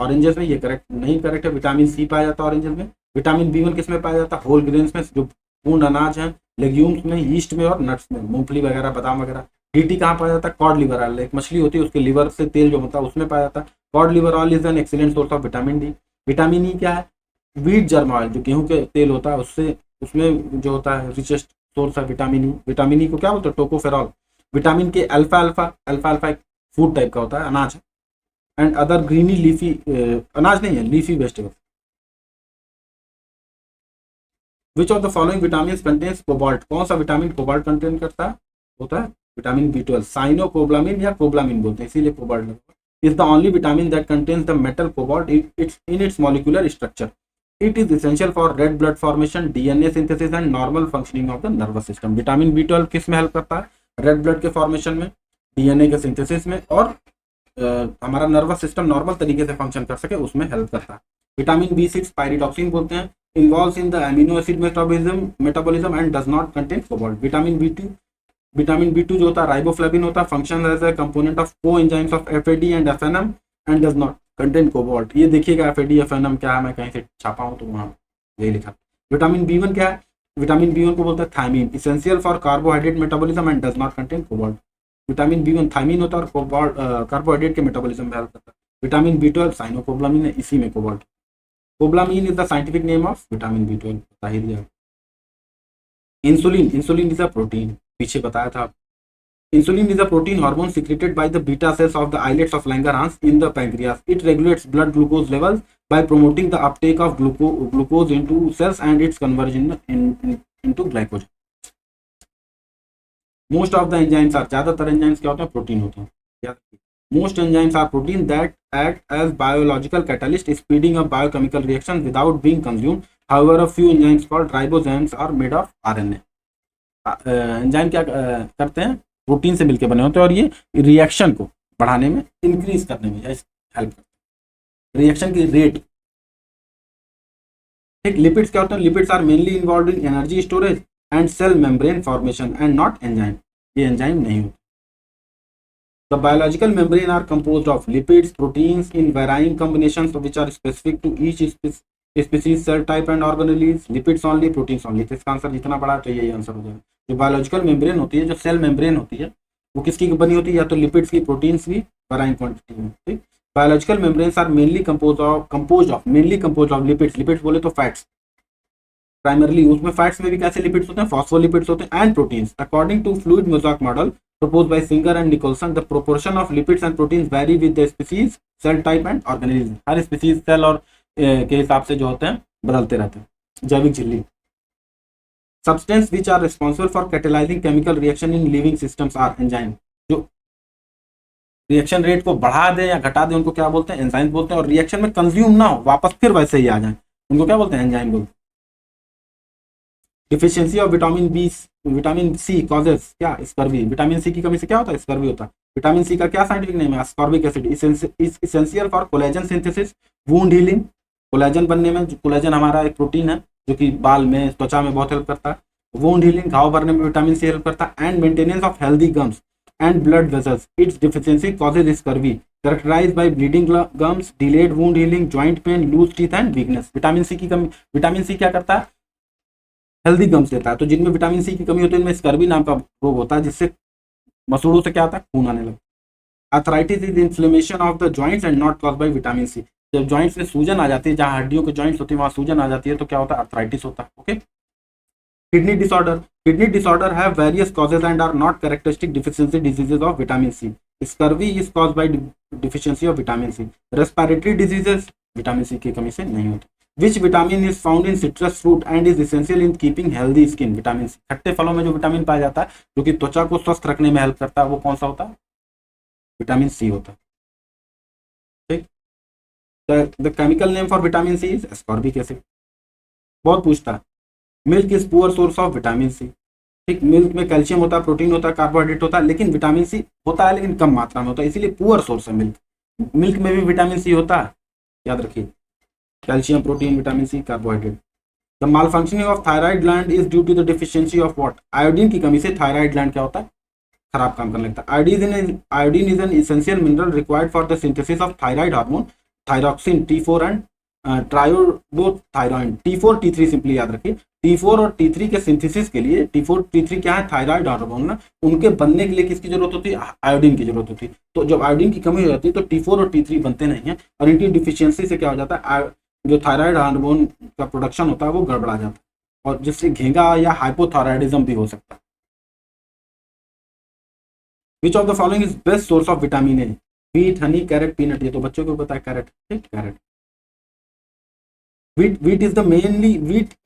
oranges में, ये correct नहीं, correct है। Vitamin C पाया जाता है oranges में। Vitamin B1 किस में पाया जाता है, होल ग्रेन्स में, जो पूर्ण अनाज है, लेग्यूम्स में, यीस्ट में और नट्स में, मूंगफली वगैरह, बादाम वगैरह। DT कहाँ पाया जाता है, कॉड लिवर ऑयल, एक मछली होती है उसके लिवर से तेल जो होता है उसमें पाया जाता है। Code liver oil is an excellent source of vitamin D। Vitamin E क्या है, व्हीट जर्म ऑयल, जो गेहूं के तेल होता है उससे, उसमें जो होता है रिचेस्ट सोर्स है विटामिन E। विटामिन E को क्या बोलते हैं, टोकोफेरॉल। विटामिन K अल्फा अल्फा, अल्फा अल्फा एक फूड टाइप का होता है, अनाज है। एंड अदर ग्रीनी लीफी, अनाज नहीं है, leafy vegetable. Which of the following vitamin contains cobalt, कौन सा विटामिन कोबाल्ट कंटेन करता है, होता है विटामिन B12। साइनोकोब्लामिन या कोब्लामिन बोलते हैं, इसीलिए cobalt is the only vitamin that contains the metal cobalt in its molecular structure. It is essential for red blood formation, DNA synthesis and normal functioning of the nervous system. Vitamin B12 किस में help करता है, red blood के formation में, DNA के synthesis में, और हमारा नर्वस सिस्टम नॉर्मल तरीके से फंक्शन कर सके उसमें हेल्प करता है। विटामिन B6 पायरिडॉक्सिन बोलते हैं, involves in the amino acid metabolism and does not contain cobalt. Vitamin B2 जो होता है राइबोफ्लेविन होता है, function as a component of coenzymes of FAD and FNM and does not contain cobalt. ये देखिएगा FAD FNM क्या है, मैं कहीं से छापा हूँ तो वहाँ यही लिखा। विटामिन B1 क्या है, विटामिन B1 को बोलते हैं thiamine, essential for carbohydrate metabolism and does not contain cobalt. Vitamin B1 thiamine होता है और कोबाल्ट कार्बोहाइड्रेट के मेटाबॉलिज्म में हेल्प करता है। विटामिन B12 साइनोकोब्लामिन है, इसी में cobalt. Cobalamin is the scientific name of vitamin B12, बता ही दिया। इंसुलिन इज अ प्रोटीन, पीछे बताया था। Insulin is a protein hormone secreted by the beta cells of the islets of Langerhans in the pancreas. It regulates blood glucose levels by promoting the uptake of glucose into cells and its conversion into glycogen. Most of the enzymes are, ज़्यादातर enzymes क्या होते हैं, protein होते हैं। Most enzymes are protein that act as biological catalyst, speeding up biochemical reactions without being consumed. However, a few enzymes called ribosomes are made of RNA. Enzyme क्या करते हैं, protein से मिलकर बने होते हैं, और ये रिएक्शन को बढ़ाने में, इंक्रीज करने में हेल्प करते हैं, रिएक्शन की रेट। ठीक, लिपिड्स क्या होते हैं, lipids are mainly involve in energy storage and cell membrane formation and not enzyme, ये एंजाइम नहीं होते। The biological membrane are composed of lipids proteins in varying combinations which are specific to each species, cell type and organelles, lipids only, proteins only. तो इसका answer जितना बड़ा तो यही answer हो जाएगा। जो बायोलॉजिकल मेम्ब्रेन होती है, जो सेल मेम्ब्रेन होती है, वो किसकी बनी होती है, या तो लिपिड्स की, प्रोटीन्स की, वेराइंग क्वांटिटी में। ठीक, biological membranes are mainly composed of lipids बोले तो फैट्स, प्राइमरली उसमें फैट्स में भी कैसे लिपिड्स होते हैं, फॉस्फोलिपिड्स होते हैं, and proteins. According to fluid mosaic model proposed by Singer and Nicholson, the proportion of lipids and proteins vary with the species, cell type and organism. हर species, cell और के हिसाब से जो होते हैं बदलते रहते हैं। जैविक झिल्ली। Substance which are responsible for catalysing chemical reaction in living systems are enzyme. जो रिएक्शन रेट को बढ़ा दे या घटा दे उनको क्या बोलते हैं, एंजाइम बोलते हैं। और रिएक्शन में कंज्यूम ना हो, वापस फिर वैसे ही आ जाए, उनको क्या बोलते हैं, एंजाइम बोलते हैं। Deficiency of vitamin C causes क्या, स्कर्वी। विटामिन सी की कमी से क्या होता है, स्कर्वी होता है। विटामिन सी का क्या साइंटिफिक नेम है, ascorbic acid. Essential for collagen synthesis, wound healing. Collagen बनने में, कोलेजन हमारा एक प्रोटीन है जो कि बाल में, त्वचा में बहुत हेल्प करता है। वुंड हीलिंग, घाव भरने में विटामिन सी हेल्प करता है। And maintenance of healthy gums and blood vessels. Its deficiency causes scurvy, characterised by bleeding gums, delayed wound healing, joint pain, loose teeth and weakness. Vitamin C की कमी, vitamin C क्या करता है, healthy gums देता है। तो जिनमें vitamin C की कमी होती है उनमें स्कर्वी नाम का रोग होता है, जिससे मसूड़ों से क्या होता है, खून आने लगता है। Arthritis is inflammation of the joints and not caused by vitamin C. जब जॉइंट्स में सूजन आ जाती है, जहां हड्डियों के जॉइंट्स होती है वहां सूजन आ जाती है, तो क्या होता है, अर्थराइटिस होता है। Okay. Kidney disorder, kidney disorder have various causes and are not characteristic deficiency diseases of vitamin C. Scurvy is caused by deficiency of vitamin C. Respiratory diseases vitamin C की कमी से नहीं होती। Which vitamin is found in citrus fruit and is essential in keeping healthy skin. Vitamin C खट्टे फलों में जो vitamin पाया जाता है जो कि त्वचा को स्वस्थ रखने में हेल्प करता है, वो कौन सा होता है, विटामिन सी होता है। ठीक। The chemical name for vitamin C is ascorbic acid. बहुत पूछता है। Milk is poor source of vitamin C. ठीक, मिल्क में कैल्शियम होता है, प्रोटीन होता है, कार्बोहाइड्रेट होता है, लेकिन विटामिन सी होता है लेकिन कम मात्रा में होता है, इसीलिए पुअर सोर्स है मिल्क। मिल्क में भी विटामिन सी होता है, याद रखिए, calcium, protein, vitamin C, carbohydrate. The malfunctioning of thyroid gland is due to the deficiency of what. Iodine की कमी से थायराइड ग्लैंड क्या होता है, खराब काम करने लगता है। Iodine is an essential mineral required for the synthesis of thyroid hormone thyroxine, T4 and triiodothyronine. T4 T3 simply याद रखिए। T4 और T3 के सिंथेसिस के लिए, T4 T3 क्या है, थायराइड हार्मोन ना, उनके बनने के लिए किसकी जरूरत होती है, आयोडीन की जरूरत होती है। तो जब आयोडीन की कमी हो जाती है तो T4 और T3 बनते नहीं है, और इनकी डिफिशियंसी से क्या हो जाता है, जो थायराइड हार्मोन का प्रोडक्शन होता है वो गड़बड़ा जाता है, और जिससे घेंगा या हाइपोथायराइडिज्म भी हो सकता है। Which of the following is best source of vitamin A. Wheat, honey, carrot, peanut. ये तो बच्चों को पता है, कैरेट। ठीक, carrot. Wheat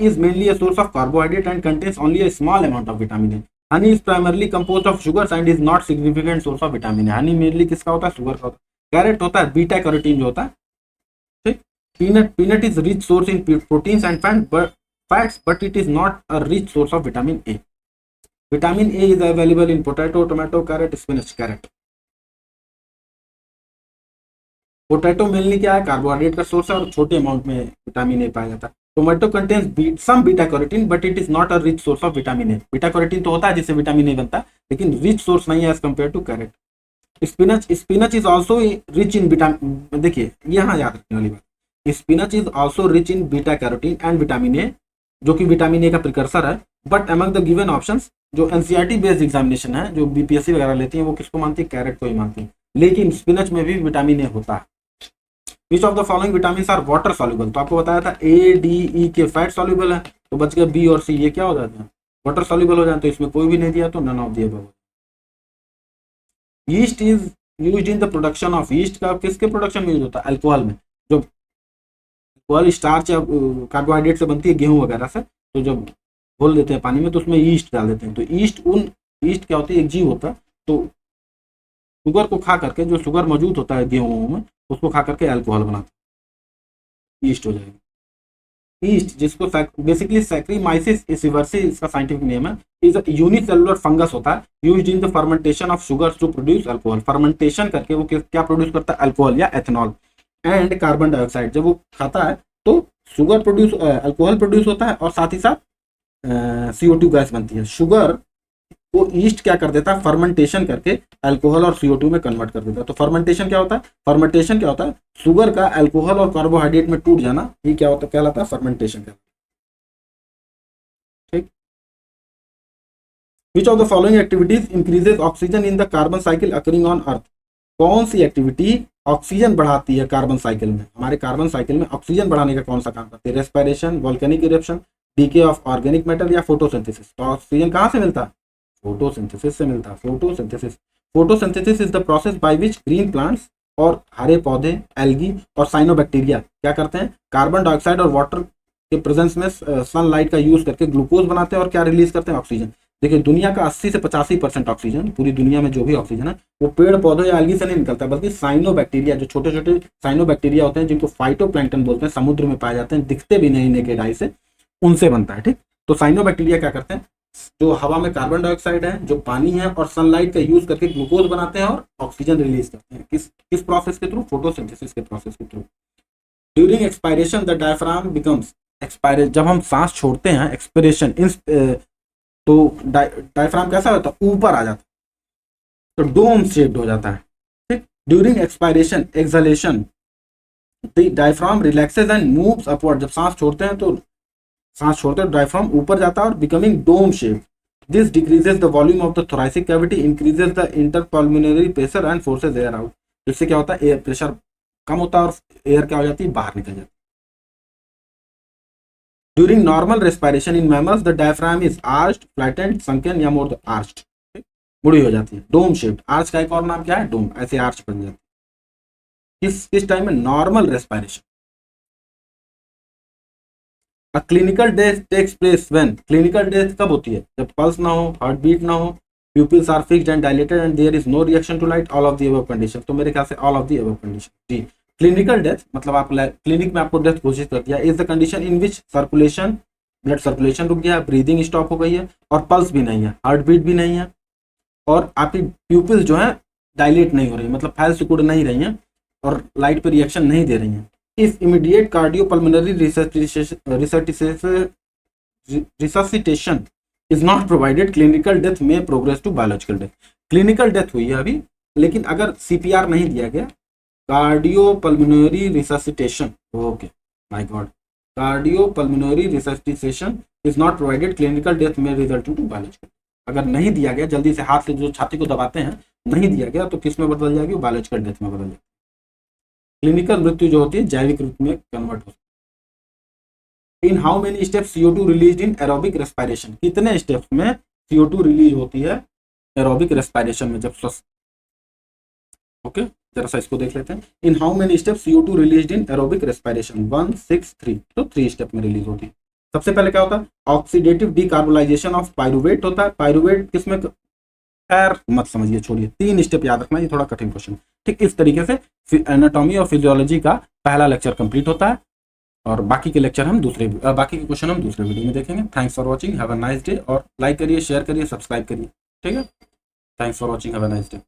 is mainly a source of carbohydrate and contains only a small amount of vitamin A. Honey is primarily composed of sugars and is not significant source of vitamin A. Honey mainly किसका होता है, sugar का होता है। Carat होता है beta carotene जो होता है। ठीक। Peanut is rich source in proteins and fats, but it is not a rich source of vitamin A. Vitamin A is available in potato, tomato, carrot, spinach, carrot. Potato mainly क्या है, carbohydrate का source है और छोटे amount में vitamin ए पाया जाता है। Tomato contains some beta carotene but it is not a rich source of vitamin A. Beta carotene तो होता है जिससे विटामिन ए बनता है, लेकिन रिच सोर्स नहीं है as compare to carrot. Spinach is also rich in vitamin, देखिए यहाँ याद रखने वाली बात, spinach is also rich in beta carotene and vitamin A, जो कि विटामिन ए का प्रिकर्सर है। But among the given options, जो एनसीईआरटी बेस्ड एग्जामिनेशन है, जो बीपीएससी वगैरह लेती है, वो किसको मानती है, कैरेट को ही मानती है, लेकिन स्पिनच में भी विटामिन ए होता है। Which of the following vitamin are water soluble. तो आपको बताया था ए, डी, ई के फैट सॉल्युबल है, तो बच गया बी और सी, ये क्या हो जाते हैं, वाटर सॉल्युबल हो जाते हैं। तो इसमें कोई भी नहीं दिया, तो none of the above. Yeast is used in the production of, yeast का किसके प्रोडक्शन में यूज होता है, अल्कोहल में। जो अल्कोहल स्टार्च या कार्बोहाइड्रेट से बनती है, गेहूं वगैरह से, तो जब घोल देते हैं पानी में तो उसमें ईस्ट डाल देते हैं। तो ईस्ट क्या होती है, एक जीव होता है, तो शुगर को खा करके, जो शुगर मौजूद होता है गेहूं में, उसको खा करके अल्कोहल बनाते हैं, ईस्ट हो जाएगी। ईस्ट जिसको बेसिकली सैक्रीमाइसिस इसिवर्सी इसका साइंटिफिक नेम है, इज अ यूनिसेलुलर फंगस होता है used in the fermentation of sugars to produce alcohol. Fermentation करके वो क्या प्रोड्यूस करता है, अल्कोहल या एथेनॉल एंड कार्बन डाइऑक्साइड। जब वो खाता है तो शुगर प्रोड्यूस, अल्कोहल प्रोड्यूस होता है, और साथ ही साथ CO2 गैस बनती है। शुगर वो ईस्ट क्या कर देता है, फर्मेंटेशन करके अल्कोहल और CO2 में कन्वर्ट कर देता है। तो फर्मेंटेशन क्या होता है, शुगर का अल्कोहल और कार्बोहाइड्रेट में टूट जाना, ये क्या होता है, कहलाता है फर्मेंटेशन। ठीक। विच of the following activities increases oxygen in the carbon cycle occurring on earth. कौन सी एक्टिविटी ऑक्सीजन बढ़ाती है कार्बन साइकिल में, हमारे कार्बन साइकिल में ऑक्सीजन बढ़ाने का कौन सा काम करती है, respiration, volcanic eruption, DK of organic matter या फोटोसिंथेसिस। तो ऑक्सीजन कहाँ से मिलता है, फोटोसिंथेसिस से मिलता है। Photosynthesis is the process by which green plants और हरे पौधे, एल्गी और साइनोबैक्टीरिया क्या करते हैं, कार्बन डाइऑक्साइड और वाटर के प्रेजेंस में सनलाइट का यूज करके ग्लूकोज बनाते हैं और क्या रिलीज करते हैं, ऑक्सीजन। देखिए दुनिया का 80 से 85% ऑक्सीजन, पूरी दुनिया में जो भी ऑक्सीजन है वो पेड़ पौधों या algae से नहीं निकलता, बल्कि साइनोबैक्टीरिया, जो छोटे छोटे साइनोबैक्टीरिया होते हैं जिनको फाइटोप्लैंक्टन बोलते हैं, समुद्र में पाए जाते हैं, दिखते भी नहीं नेकेड आई से, उनसे बनता है। ठीक, तो साइनोबैक्टीरिया क्या करते हैं, जो हवा में कार्बन डाइऑक्साइड है, जो पानी है और सनलाइट का यूज करके ग्लूकोज बनाते हैं और ऑक्सीजन रिलीज करते हैं। किस प्रोसेस के थ्रू, फोटोसिंथेसिस के प्रोसेस के through. During expiration the diaphragm becomes, expire जब हम सांस छोड़ते हैं, एक्सपिरेशन तो डायफ्राम कैसा होता है, ऊपर आ जाता है, तो डोम शेप्ड हो जाता है। ठीक, during expiration exhalation the diaphragm relaxes and moves upward, जब सांस छोड़ते हैं तो डायफ्राम ऊपर जाता है और becoming dome shape. This decreases the volume of the thoracic cavity, increases the intrapulmonary pressure and forces air out. इससे क्या होता है, एयर प्रेशर कम होता है और एयर क्या हो जाती है, बाहर निकल जाती है। During normal respiration in mammals the diaphragm is arched, flattened, sunken या मोर आर्च्ड, मुड़ी हो जाती है, डोम शेप्ड। आर्च का एक और नाम क्या है, डोम, ऐसे आर्च बन जाती है। किस टाइम में, normal respiration. A clinical death takes place when, clinical death कब होती है, जब पल्स ना हो, हार्ट बीट ना हो, pupils are fixed and dilated and there is no reaction to light, all of the above condition। तो मेरे ख्याल से all of the above condition। जी, क्लिनिकल डेथ मतलब आप क्लिनिक में आपको डेथ घोषित कर दिया, is the condition in which circulation, blood circulation रुक गया, ब्रीदिंग स्टॉप हो गई है और पल्स भी नहीं है, हार्ट बीट भी नहीं है और आपकी प्यूपिल्स जो है डायलेट नहीं हो रही, मतलब फैल सिकुड़ नहीं रही हैं और लाइट पे रिएक्शन नहीं दे रही हैं। If immediate cardiopulmonary resuscitation is not provided, clinical death may progress to biological death। clinical death हुई है अभी, लेकिन अगर CPR नहीं दिया गया, cardiopulmonary resuscitation, okay, my God, cardiopulmonary resuscitation is not provided, clinical death may result into biological death। अगर नहीं दिया गया, जल्दी से हाथ से जो छाती को दबाते हैं, नहीं दिया गया तो किस में बदल जाएगी, बायोलॉजिकल डेथ में बदल जाएगी। क्लिनिकल मृत्यु जो होती है जैविक रूप में कन्वर्ट हो सकती है। In how many steps CO2 release in aerobic respiration, कितने स्टेप्स में CO2 रिलीज होती है एरोबिक रेस्पिरेशन में, जब स्वस्थ। ओके, जरा सा इसको देख लेते हैं। In how many steps CO2 release in aerobic respiration, 1 6 3, तो 3 स्टेप में रिलीज होती है। सबसे पहले क्या होता है, ऑक्सीडेटिव डीकार्बोनाइजेशन ऑफ पाइरुवेट होता है। पाइरुवेट किसमें, खैर मत समझिए, छोड़िए, 3 स्टेप याद रखना, ये थोड़ा कठिन क्वेश्चन। ठीक, इस तरीके से एनाटॉमी और फिजियोलॉजी का पहला लेक्चर कंप्लीट होता है और बाकी के लेक्चर हम बाकी के क्वेश्चन हम दूसरे वीडियो में देखेंगे। Thanks for watching, have a nice day, और लाइक करिए, शेयर करिए, सब्सक्राइब करिए। ठीक है, thanks for watching, have a nice day.